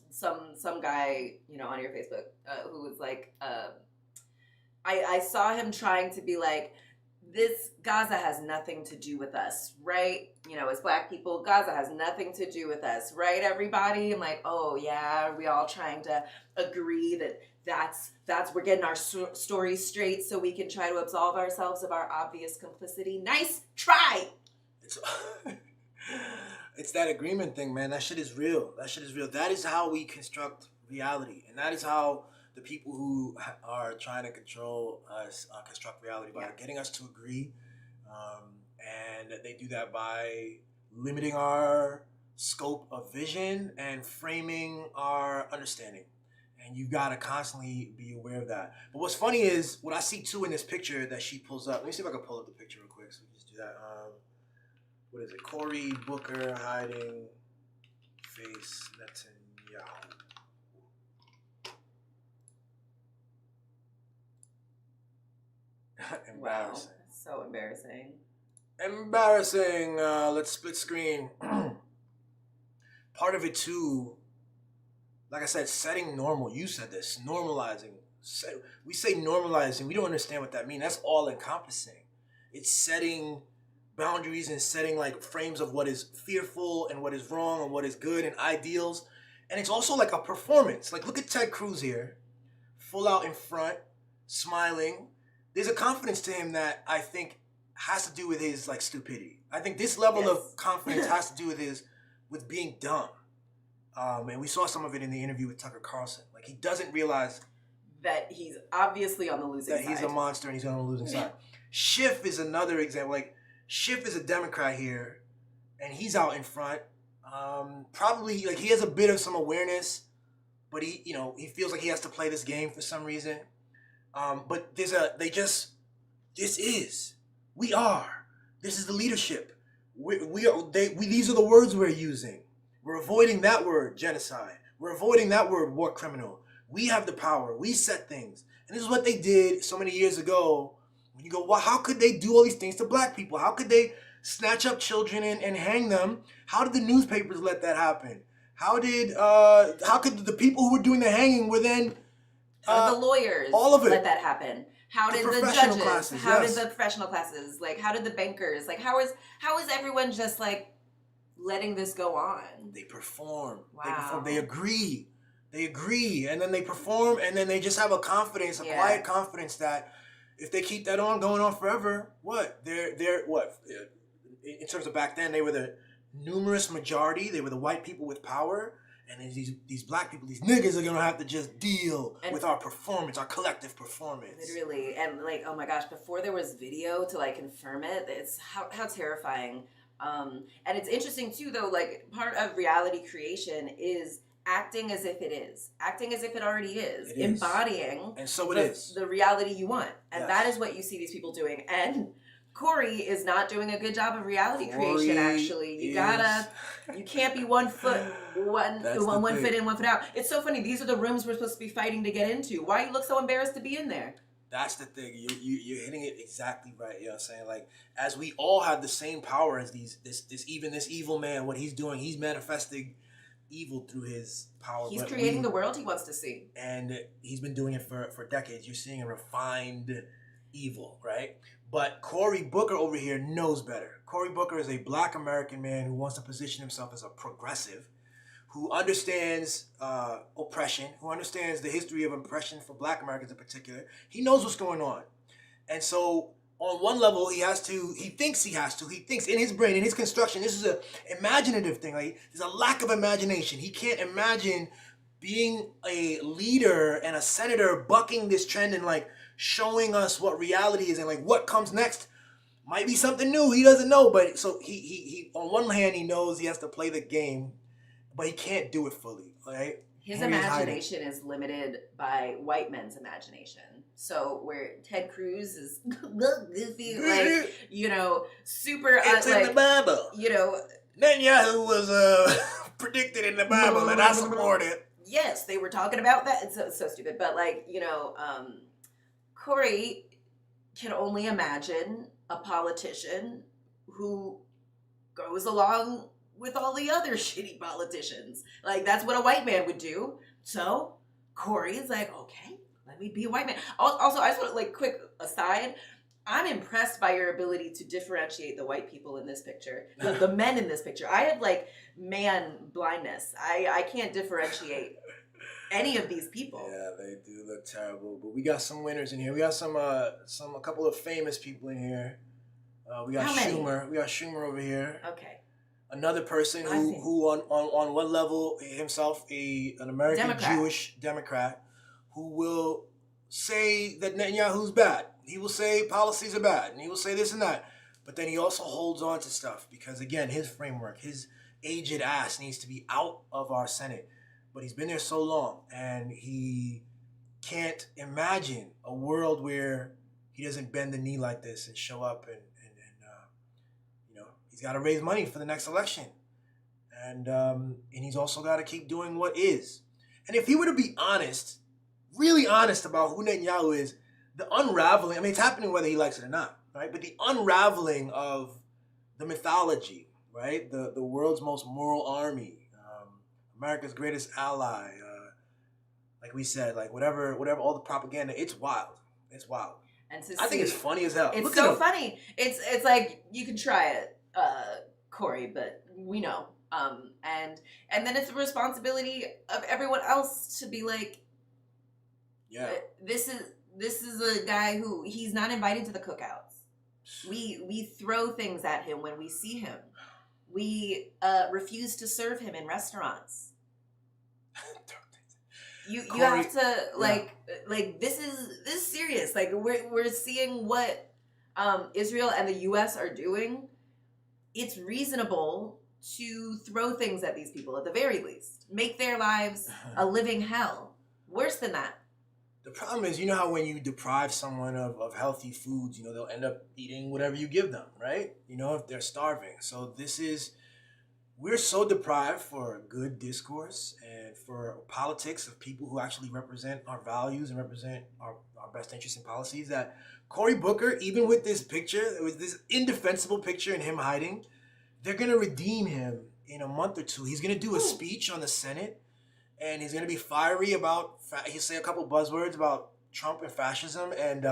some guy, you know, on your Facebook who was like, I saw him trying to be like, this Gaza has nothing to do with us, right? You know, as black people, Gaza has nothing to do with us, right, everybody? I'm like, oh yeah, are we all trying to agree that's we're getting our stories straight so we can try to absolve ourselves of our obvious complicity? Nice try! It's that agreement thing, man. That shit is real. That is how we construct reality. And that is how the people who are trying to control us construct reality, by getting us to agree. And they do that by limiting our scope of vision and framing our understanding. And you've got to constantly be aware of that. But what's funny is, what I see too in this picture that she pulls up, let me see if I can pull up the picture real quick so we just do that. What is it? Cory Booker hiding face Netanyahu. Embarrassing. Wow. So embarrassing. Let's split screen. Part of it too, like I said, setting normal. You said this, normalizing. We say normalizing. We don't understand what that means. That's all encompassing. It's setting boundaries and setting like frames of what is fearful and what is wrong and what is good and ideals. And it's also like a performance. Like, look at Ted Cruz here, full out in front, smiling. There's a confidence to him that I think has to do with his like stupidity. I think this level of confidence has to do with being dumb. And we saw some of it in the interview with Tucker Carlson. Like, he doesn't realize that he's obviously on the losing side. That he's a monster and he's on the losing side. Schiff is another example. Like, Schiff is a Democrat here, and he's out in front. Probably, like, he has a bit of some awareness, but he feels like he has to play this game for some reason. But this is the leadership. These are the words we're using. We're avoiding that word, genocide. We're avoiding that word, war criminal. We have the power. We set things. And this is what they did so many years ago. When you go, well, how could they do all these things to black people? How could they snatch up children and hang them? How did the newspapers let that happen? How could the people who were doing the hanging were then... the lawyers all of it. Let that happen? How did the judges? Classes, how did the professional classes? Like, how did the bankers? Like, how is everyone just like letting this go on? They perform. Wow. They agree, and then they perform, and then they just have a confidence, quiet confidence that if they keep that going on forever, what? They're what? In terms of back then, they were the numerous majority. They were the white people with power. And then these black people, these niggas are gonna have to just deal with our performance, our collective performance. Literally, and like, oh my gosh, before there was video to like confirm it, it's how terrifying. And it's interesting too, though. Like, part of reality creation is acting as if it is, acting as if it already is, embodying, and so it is the reality you want, and that is what you see these people doing. And Cory is not doing a good job of reality Cory creation. Actually, you can't be 1 foot one foot in, 1 foot out. It's so funny. These are the rooms we're supposed to be fighting to get into. Why you look so embarrassed to be in there? That's the thing. You're hitting it exactly right. You know what I'm saying? Like, as we all have the same power as this evil man, what he's doing, he's manifesting evil through his power. He's creating the world he wants to see. And he's been doing it for decades. You're seeing a refined evil, right? But Cory Booker over here knows better. Cory Booker is a black American man who wants to position himself as a progressive, who understands oppression, who understands the history of oppression for black Americans in particular. He knows what's going on. And so on one level, he thinks in his brain, in his construction, this is an imaginative thing. Like, there's a lack of imagination. He can't imagine being a leader and a senator bucking this trend and like showing us what reality is and like what comes next might be something new. He doesn't know, but so he on one hand, he knows he has to play the game, but he can't do it fully, right? His imagination is limited by white men's imagination. So where Ted Cruz is goofy, like, you know, super it's in the Bible. You know, Netanyahu was predicted in the Bible, and I support it. Yes, they were talking about that. It's so stupid, but like, you know, Cory can only imagine a politician who goes along with all the other shitty politicians. Like, that's what a white man would do. So Cory is like, okay, let me be a white man. Also, I just want to, like, quick aside, I'm impressed by your ability to differentiate the white people in this picture, the men in this picture. I have like man blindness. I can't differentiate any of these people. Yeah, they do look terrible. But we got some winners in here. We got a couple of famous people in here. We got Schumer. We got Schumer over here. Okay. Another person who on one level himself an American Jewish Democrat who will say that Netanyahu's bad. He will say policies are bad, and he will say this and that. But then he also holds on to stuff because, again, his framework, his aged ass needs to be out of our Senate. But he's been there so long, and he can't imagine a world where he doesn't bend the knee like this and show up and you know, he's got to raise money for the next election. And he's also got to keep doing what is. And if he were to be honest, really honest about who Netanyahu is, the unraveling, I mean, it's happening whether he likes it or not, right? But the unraveling of the mythology, right? The world's most moral army, America's greatest ally, like we said, like whatever, all the propaganda, it's wild. It's wild. And I think it's funny as hell. It's so funny. It's like, you can try it, Cory, but we know. And then it's the responsibility of everyone else to be like, yeah, this is a guy who, he's not invited to the cookouts. We throw things at him when we see him. We refuse to serve him in restaurants. You Cory, have to like this is serious. Like, we're seeing what Israel and the U.S. are doing. It's reasonable to throw things at these people at the very least. Make their lives a living hell. Worse than that. The problem is, you know how when you deprive someone of healthy foods, you know, they'll end up eating whatever you give them, right? You know, if they're starving. So we're so deprived for good discourse and for politics of people who actually represent our values and represent our best interests and policies that Cory Booker, even with this picture, with this indefensible picture and him hiding, they're going to redeem him in a month or two. He's going to do a speech on the Senate. And he's going to be fiery about, he'll say a couple buzzwords about Trump and fascism, and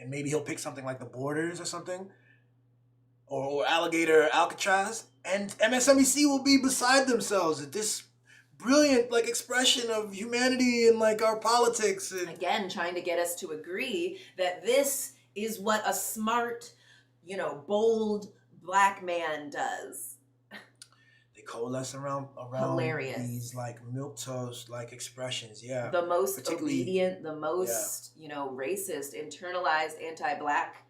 maybe he'll pick something like the borders or something, or alligator Alcatraz, and MSNBC will be beside themselves at this brilliant, like, expression of humanity and, like, our politics. And again, trying to get us to agree that this is what a smart, you know, bold black man does. Coalesce around hilarious. These like milquetoast like expressions, yeah. The most obedient, the most you know, racist, internalized, anti-black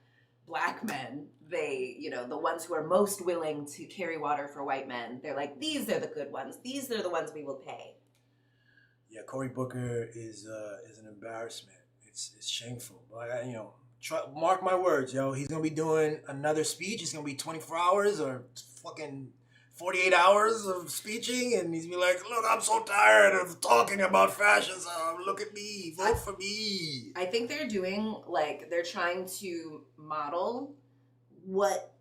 men. They, you know, the ones who are most willing to carry water for white men. They're like, these are the good ones. These are the ones we will pay. Yeah, Cory Booker is an embarrassment. It's shameful. But you know, mark my words, yo. He's gonna be doing another speech. It's gonna be 24 hours or fucking 48 hours of speeching, and he's be like, "Look, I'm so tired of talking about fascism. Look at me, vote for me." I think they're doing they're trying to model what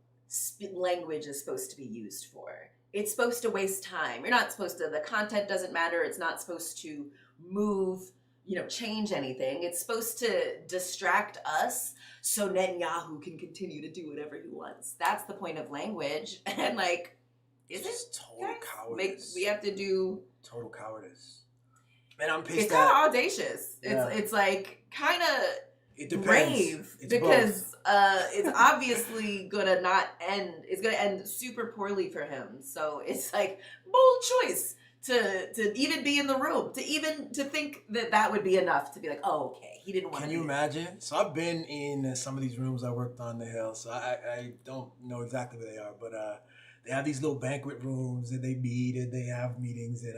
language is supposed to be used for. It's supposed to waste time. You're not supposed to. The content doesn't matter. It's not supposed to move. Change anything. It's supposed to distract us so Netanyahu can continue to do whatever he wants. That's the point of language. And is it total cowardice? We have to do total cowardice. And I'm pissed. It's kind of audacious. Yeah. It's kind of it depends. Brave it's because it's obviously gonna not end. It's gonna end super poorly for him. So it's bold choice. To even be in the room, to think that would be enough to be like, oh, okay, he didn't want to. Can you imagine? So I've been in some of these rooms. I worked on the Hill, so I don't know exactly where they are, but they have these little banquet rooms that they meet and they have meetings. And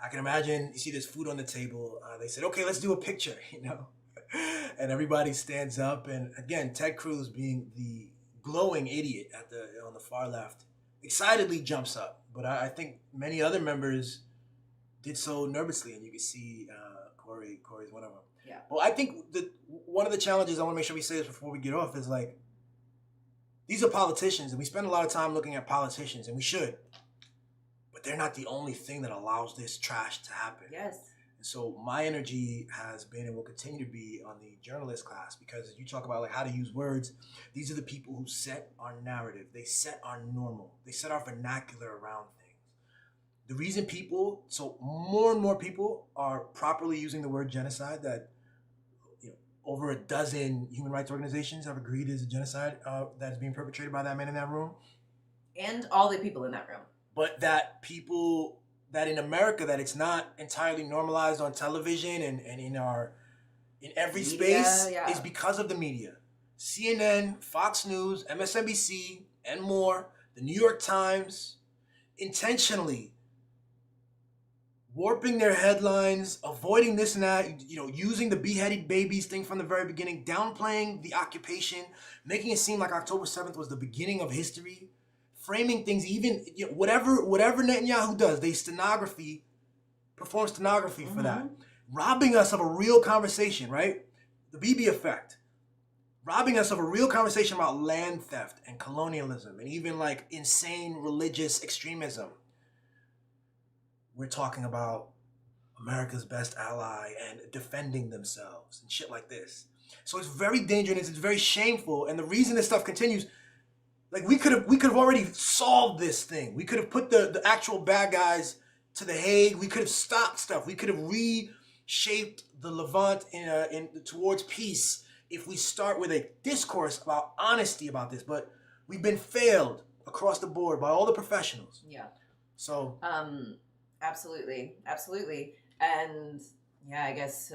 I can imagine you see there's food on the table. They said, okay, let's do a picture, and everybody stands up. And again, Ted Cruz, being the glowing idiot on the far left, excitedly jumps up. But I think many other members did so nervously, and you can see Cory's one of them. Yeah. Well, I think one of the challenges, I want to make sure we say this before we get off, is these are politicians, and we spend a lot of time looking at politicians, and we should. But they're not the only thing that allows this trash to happen. Yes. And so my energy has been and will continue to be on the journalist class, because you talk about how to use words. These are the people who set our narrative. They set our normal. They set our vernacular around things. The reason more and more people are properly using the word genocide, that over a dozen human rights organizations have agreed is a genocide that is being perpetrated by that man in that room. And all the people in that room. But that in America, that it's not entirely normalized on television and in every Media, space yeah. is because of the media. CNN, Fox News, MSNBC, and more, the New York Times, intentionally warping their headlines, avoiding this and that, using the beheaded babies thing from the very beginning, downplaying the occupation, making it seem like October 7th was the beginning of history, framing things, even whatever Netanyahu does, they perform stenography for that, robbing us of a real conversation, right? The Bibi effect, robbing us of a real conversation about land theft and colonialism and even insane religious extremism. We're talking about America's best ally and defending themselves and shit like this. So it's very dangerous. It's very shameful. And the reason this stuff continues, we could have already solved this thing. We could have put the actual bad guys to the Hague. We could have stopped stuff. We could have reshaped the Levant towards peace if we start with a discourse about honesty about this. But we've been failed across the board by all the professionals. Yeah. So absolutely, and yeah, I guess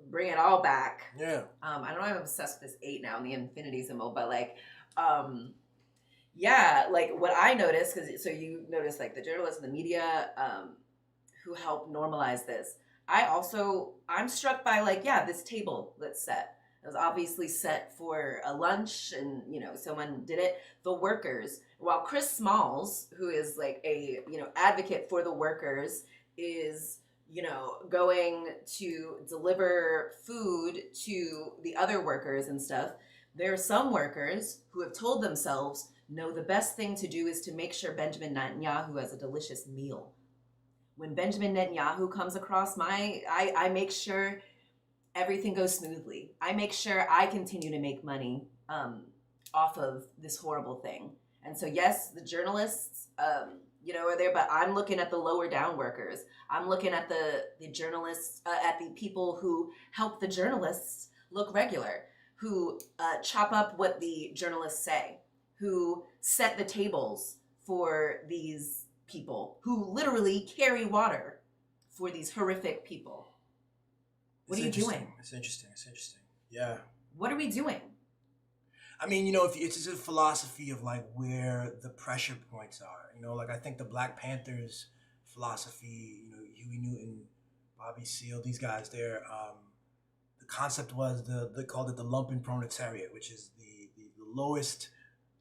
bring it all back. Yeah. I don't know. I'm obsessed with this 8 now and the infinity symbol, but yeah, what I noticed, so you noticed the journalists and the media who help normalize this. I'm struck by this table that's set. It was obviously set for a lunch, and someone did it. The workers, while Chris Smalls, who is a advocate for the workers, is going to deliver food to the other workers and stuff. There are some workers who have told themselves, no, the best thing to do is to make sure Benjamin Netanyahu has a delicious meal. When Benjamin Netanyahu comes across I make sure everything goes smoothly. I make sure I continue to make money off of this horrible thing. And so, yes, the journalists, are there, but I'm looking at the lower down workers. I'm looking at the journalists, at the people who help the journalists look regular, who chop up what the journalists say, who set the tables for these people, who literally carry water for these horrific people. What are you doing? It's interesting. Yeah. What are we doing? I mean, if it's just a philosophy of where the pressure points are. I think the Black Panthers philosophy, Huey Newton, Bobby Seale, these guys, they're the concept was they called it the lumpen proletariat, which is the lowest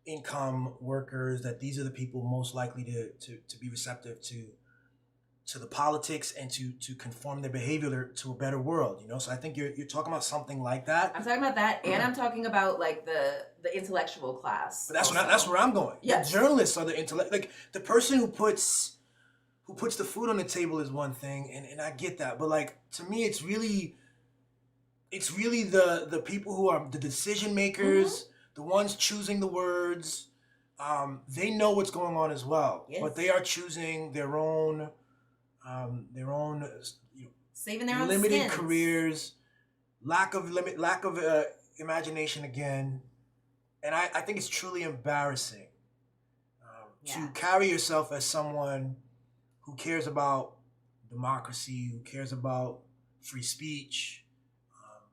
income workers, that these are the people most likely to be receptive to the politics and to conform their behavior to a better world, So I think you're talking about something like that. I'm talking about that, and I'm talking about like the intellectual class. But that's where I'm going. Yes. The journalists are the intellect. Like the person who puts the food on the table is one thing, and I get that. But like to me, it's really the people who are the decision makers, the ones choosing the words. They know what's going on as well, but they are choosing their own saving their own limited skins. careers, lack of imagination again, and I think it's truly embarrassing to carry yourself as someone who cares about democracy, who cares about free speech,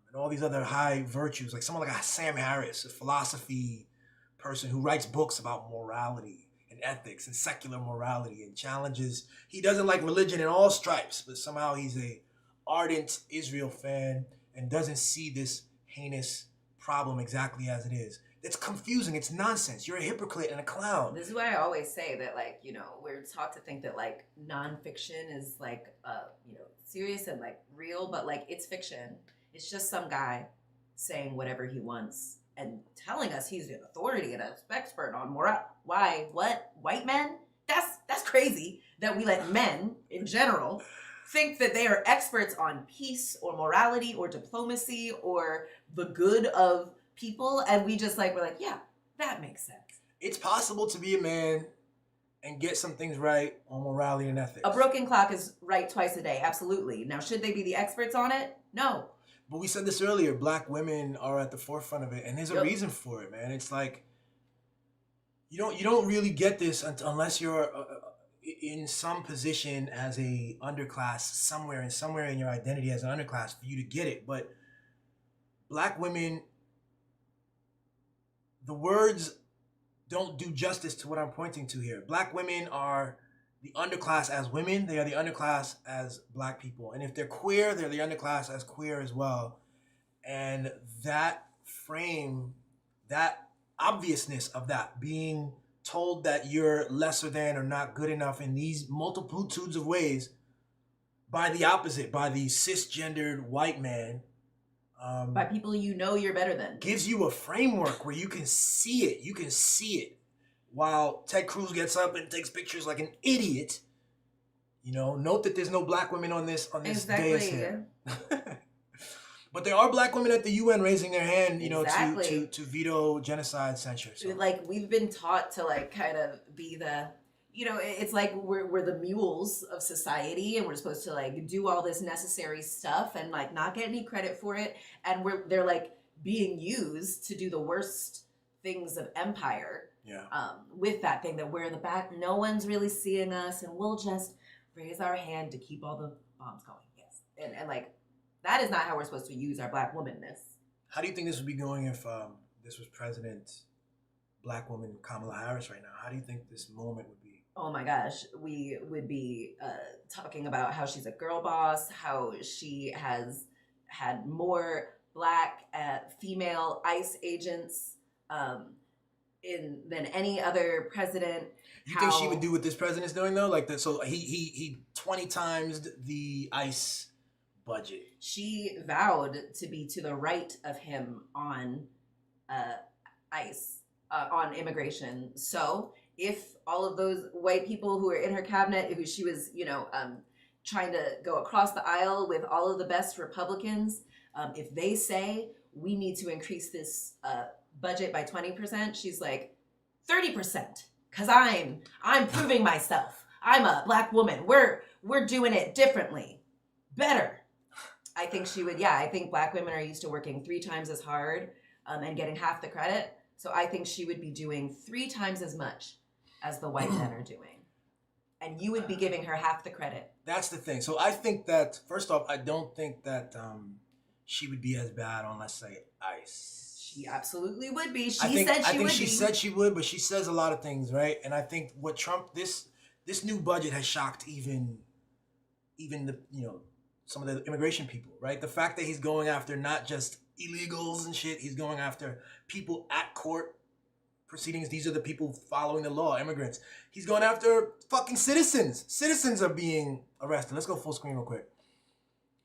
and all these other high virtues, like someone like Sam Harris, a philosophy person who writes books about morality and ethics and secular morality and challenges. He doesn't like religion in all stripes, but somehow he's a ardent Israel fan and doesn't see this heinous problem exactly as it is. It's confusing. It's nonsense. You're a hypocrite and a clown. This is why I always say that, like, we're taught to think that, like, nonfiction is, like, serious and, like, real, but, like, it's fiction. It's just some guy saying whatever he wants and telling us he's an authority and an expert on moral. Why? What? White men? That's crazy that we let men, in general, think that they are experts on peace or morality or diplomacy or the good of people, and we're like, yeah, that makes sense. It's possible to be a man and get some things right on morality and ethics. A broken clock is right twice a day, absolutely. Now, should they be the experts on it? No. But we said this earlier, Black women are at the forefront of it, and there's a reason for it, man. It's like you don't really get this unless you're in some position as a underclass somewhere in your identity as an underclass for you to get it. But Black women, the words don't do justice to what I'm pointing to here. Black women are the underclass as women. They are the underclass as Black people. And if they're queer, they're the underclass as queer as well. And that frame, that obviousness of that, being told that you're lesser than or not good enough in these multitudes of ways by the opposite, by the cisgendered white man, by people you're better than, gives you a framework where you can see it. You can see it. While Ted Cruz gets up and takes pictures like an idiot, note that there's no Black women on this dais here. But there are Black women at the UN raising their hand, to veto genocide censure. So. Like, we've been taught to, like, kind of be the, it's like we're the mules of society, and we're supposed to, like, do all this necessary stuff and, like, not get any credit for it. And they're like being used to do the worst things of empire. Yeah. With that thing that we're in the back, no one's really seeing us, and we'll just raise our hand to keep all the bombs going. Yes. And like, that is not how we're supposed to use our Black womanness. How do you think this would be going if this was Black woman Kamala Harris right now? How do you think this moment would be? Oh my gosh, we would be talking about how she's a girl boss, how she has had more Black female ICE agents than any other president. You think she would do what this president's doing though? Like that, so he 20 times the ICE budget. She vowed to be to the right of him on ICE, on immigration. So if all of those white people who are in her cabinet, who she was, trying to go across the aisle with all of the best Republicans, if they say we need to increase this budget by 20%, she's like 30%, because I'm proving myself. I'm a Black woman. We're doing it differently, better. I think she would. Yeah, I think Black women are used to working 3 times as hard and getting half the credit. So I think she would be doing 3 times as much as the white men are doing, and you would be giving her half the credit. That's the thing. So I think that, first off, I don't think that she would be as bad on, let's say, ICE. She absolutely would be. I think she said she would, but she says a lot of things, right? And I think what Trump, this new budget has shocked even the some of the immigration people, right? The fact that he's going after not just illegals and shit, he's going after people at court proceedings. These are the people following the law, immigrants. He's going after fucking citizens. Citizens are being arrested. Let's go full screen real quick.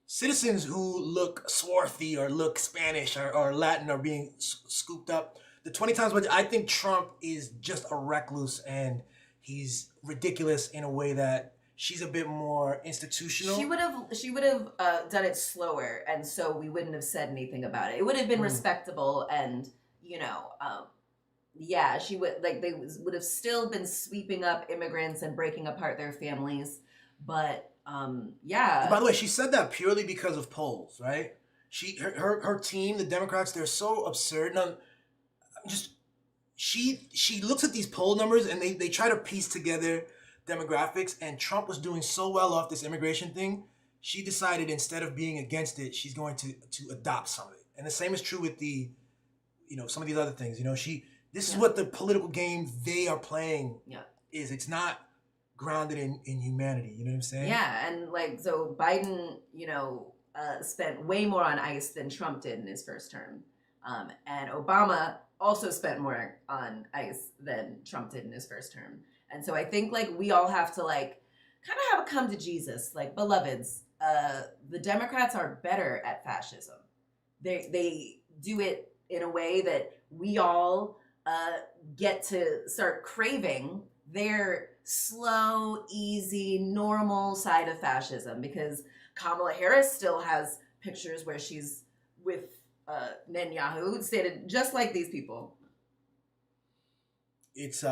Citizens who look swarthy or look Spanish or Latin are being scooped up. The 20 times, but I think Trump is just a recluse and he's ridiculous in a way that she's a bit more institutional. She would have done it slower, and so we wouldn't have said anything about it. It would have been respectable, and yeah, she would they would have still been sweeping up immigrants and breaking apart their families, but yeah. By the way, she said that purely because of polls, right? Her team, the Democrats, they're so absurd. Now, she looks at these poll numbers and they try to piece together demographics, and Trump was doing so well off this immigration thing, she decided instead of being against it, she's going to adopt some of it. And the same is true with the, some of these other things. This is what the political game they are playing is. It's not grounded in humanity. You know what I'm saying? Yeah, and so Biden, spent way more on ICE than Trump did in his first term. And Obama also spent more on ICE than Trump did in his first term. And so I think we all have to kind of have a come to Jesus, beloveds. The Democrats are better at fascism. They do it in a way that we all get to start craving their slow, easy, normal side of fascism, because Kamala Harris still has pictures where she's with Netanyahu, who stated just like these people. It's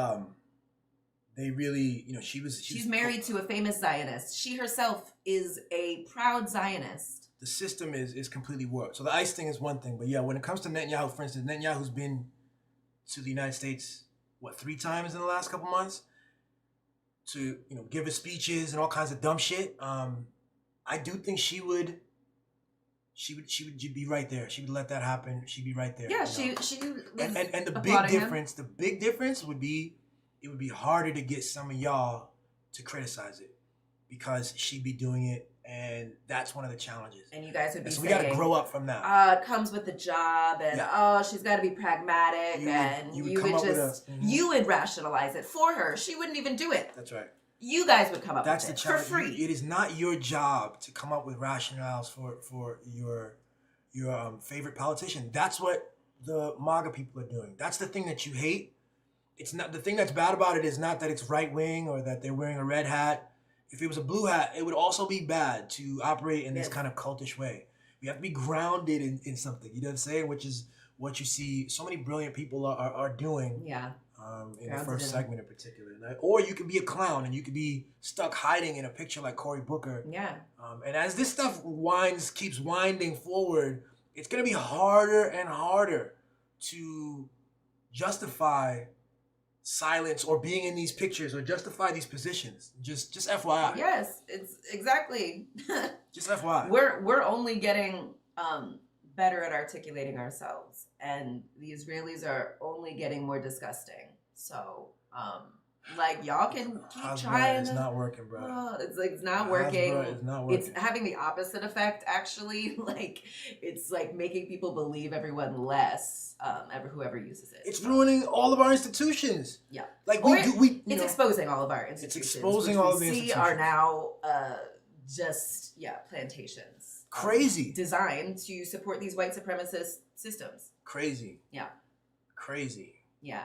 they really, she's married to a famous Zionist. She herself is a proud Zionist. The system is completely warped. So the ICE thing is one thing, but yeah, when it comes to Netanyahu, for instance, Netanyahu's been to the United States 3 times in the last couple months to give his speeches and all kinds of dumb shit. I do think she would be right there. She would let that happen. She'd be right there. Yeah, she and the big difference would be, it would be harder to get some of y'all to criticize it because she'd be doing it, and that's one of the challenges. And you guys would be so saying, we got to grow up from that. It comes with the job, and she's got to be pragmatic, you would rationalize it for her. She wouldn't even do it. That's right. You guys would come up That's with the it challenge. for free. It is not your job to come up with rationales for your favorite politician. That's what the MAGA people are doing. That's the thing that you hate. It's not the thing that's bad about it is not that it's right wing or that they're wearing a red hat. If it was a blue hat, it would also be bad to operate in this kind of cultish way. We have to be grounded in something. You know what I'm saying? Which is what you see so many brilliant people are doing. Yeah. In the first segment in particular. Or you could be a clown and you could be stuck hiding in a picture like Cory Booker. Yeah. And as this stuff keeps winding forward, it's going to be harder and harder to justify silence or being in these pictures or justify these positions. Just FYI. Yes, it's exactly. Just FYI. We're only getting better at articulating ourselves, and the Israelis are only getting more disgusting. So, y'all can keep trying. It's not working, bro. It's not working. It's not working. It's having the opposite effect, actually. It's making people believe everyone less. Whoever uses it. It's ruining all of our institutions. Yeah. It's exposing all of our institutions. It's exposing all of the institutions. Are now plantations. Crazy. Designed to support these white supremacist systems. Crazy. Yeah. Crazy. Yeah.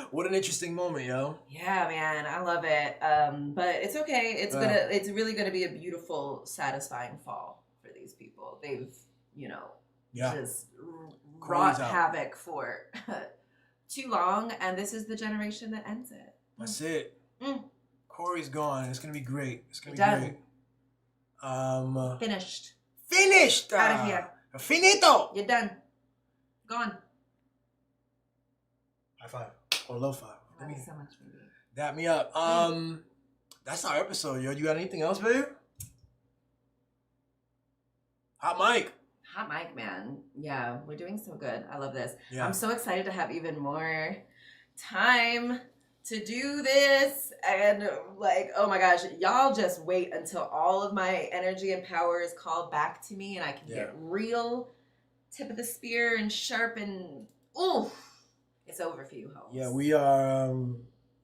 What an interesting moment, yo. Yeah, man, I love it. But it's okay. It's really gonna be a beautiful, satisfying fall for these people. They've, just wrought havoc for too long, and this is the generation that ends it. That's it. Cory's gone. It's gonna be great. It's gonna be great. Finished. Finished. Out of here. Finito. You're done. Gone. High five or low five. Love you so much, baby. Dap me up. That's our episode, yo. You got anything else, babe? Hot mic. Hot mic, man. Yeah, we're doing so good. I love this. Yeah. I'm so excited to have even more time to do this, and like, oh my gosh, y'all just wait until all of my energy and power is called back to me and I can get real tip of the spear and sharp and it's over for you, Holmes. Yeah, we are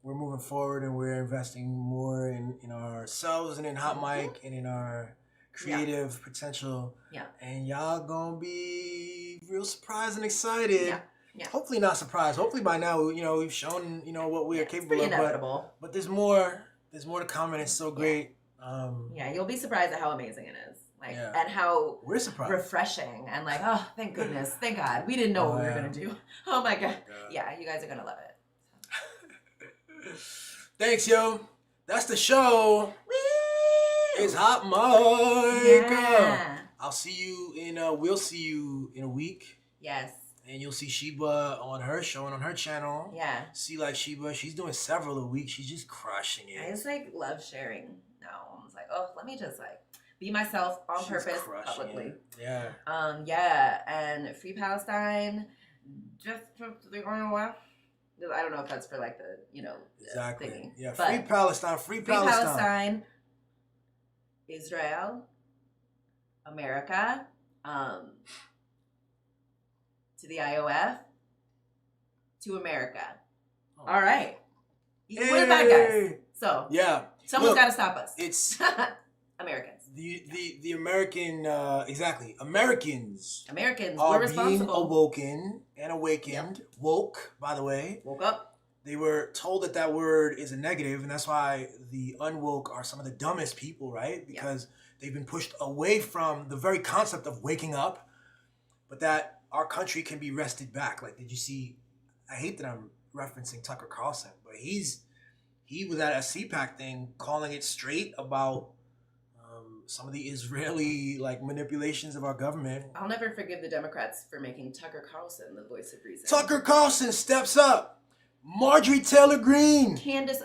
we're moving forward and we're investing more in ourselves and in Hot Mic and in our creative potential. Yeah. And y'all gonna be real surprised and excited. Yeah. Yeah. Hopefully not surprised. Hopefully by now, we've shown, what we are capable it's of. pretty inevitable. But there's more to come, and it's so great. Yeah, you'll be surprised at how amazing it is. Like, Yeah. and how We're surprised. refreshing and like, oh, thank goodness, thank God. We didn't know what we were gonna do. Oh my God. Yeah, you guys are gonna love it. Thanks, yo. That's the show. Woo! It's Hot Mic. Yeah. I'll see you we'll see you in a week. Yes. And you'll see Sheba on her show and on her channel. Yeah. See like Sheba. She's doing several a week. She's just crushing it. I just like love sharing now. I was like, oh, let me just like be myself on purpose publicly. It. Yeah. Yeah, and Free Palestine, just to the I don't know if that's for like the Exactly. thingy. Yeah. But Free Palestine. Free Free Palestine. Palestine, Israel, America, to the IOF, to America. Oh. All right. We're the bad guys. So yeah, someone's got to stop us. It's Americans. The American exactly Americans We're are being responsible. awoken and awakened. Woke, by the way. Woke up. They were told that word is a negative, and that's why the unwoke are some of the dumbest people, right? Because they've been pushed away from the very concept of waking up, but that our country can be wrested back. Like, did you see? I hate that I'm referencing Tucker Carlson, but he was at a CPAC thing calling it straight about some of the Israeli manipulations of our government. I'll never forgive the Democrats for making Tucker Carlson the voice of reason. Tucker Carlson steps up. Marjorie Taylor Greene. Candace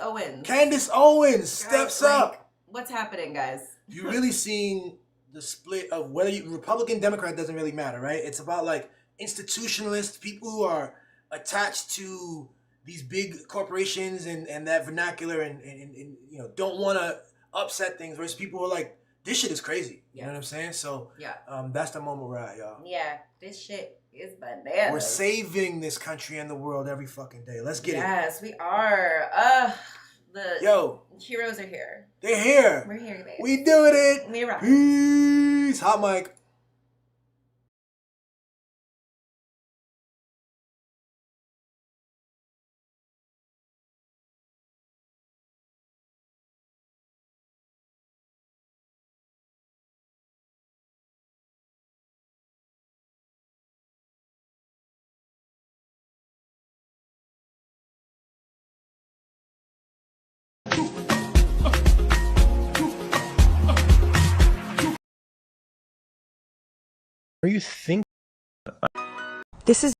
Owens steps up. What's happening, guys? You're really seeing the split of whether you Republican, Democrat doesn't really matter, right? It's about institutionalists, people who are attached to these big corporations and that vernacular and don't want to upset things versus people who are like, this shit is crazy. You know what I'm saying? So that's the moment we're at, y'all. Yeah, this shit is bananas. We're saving this country and the world every fucking day. Let's get it. Yes, we are. The heroes are here. They're here. We're here, baby. We doing it. We rock. Peace. Hot Mic. Are you thinking? This is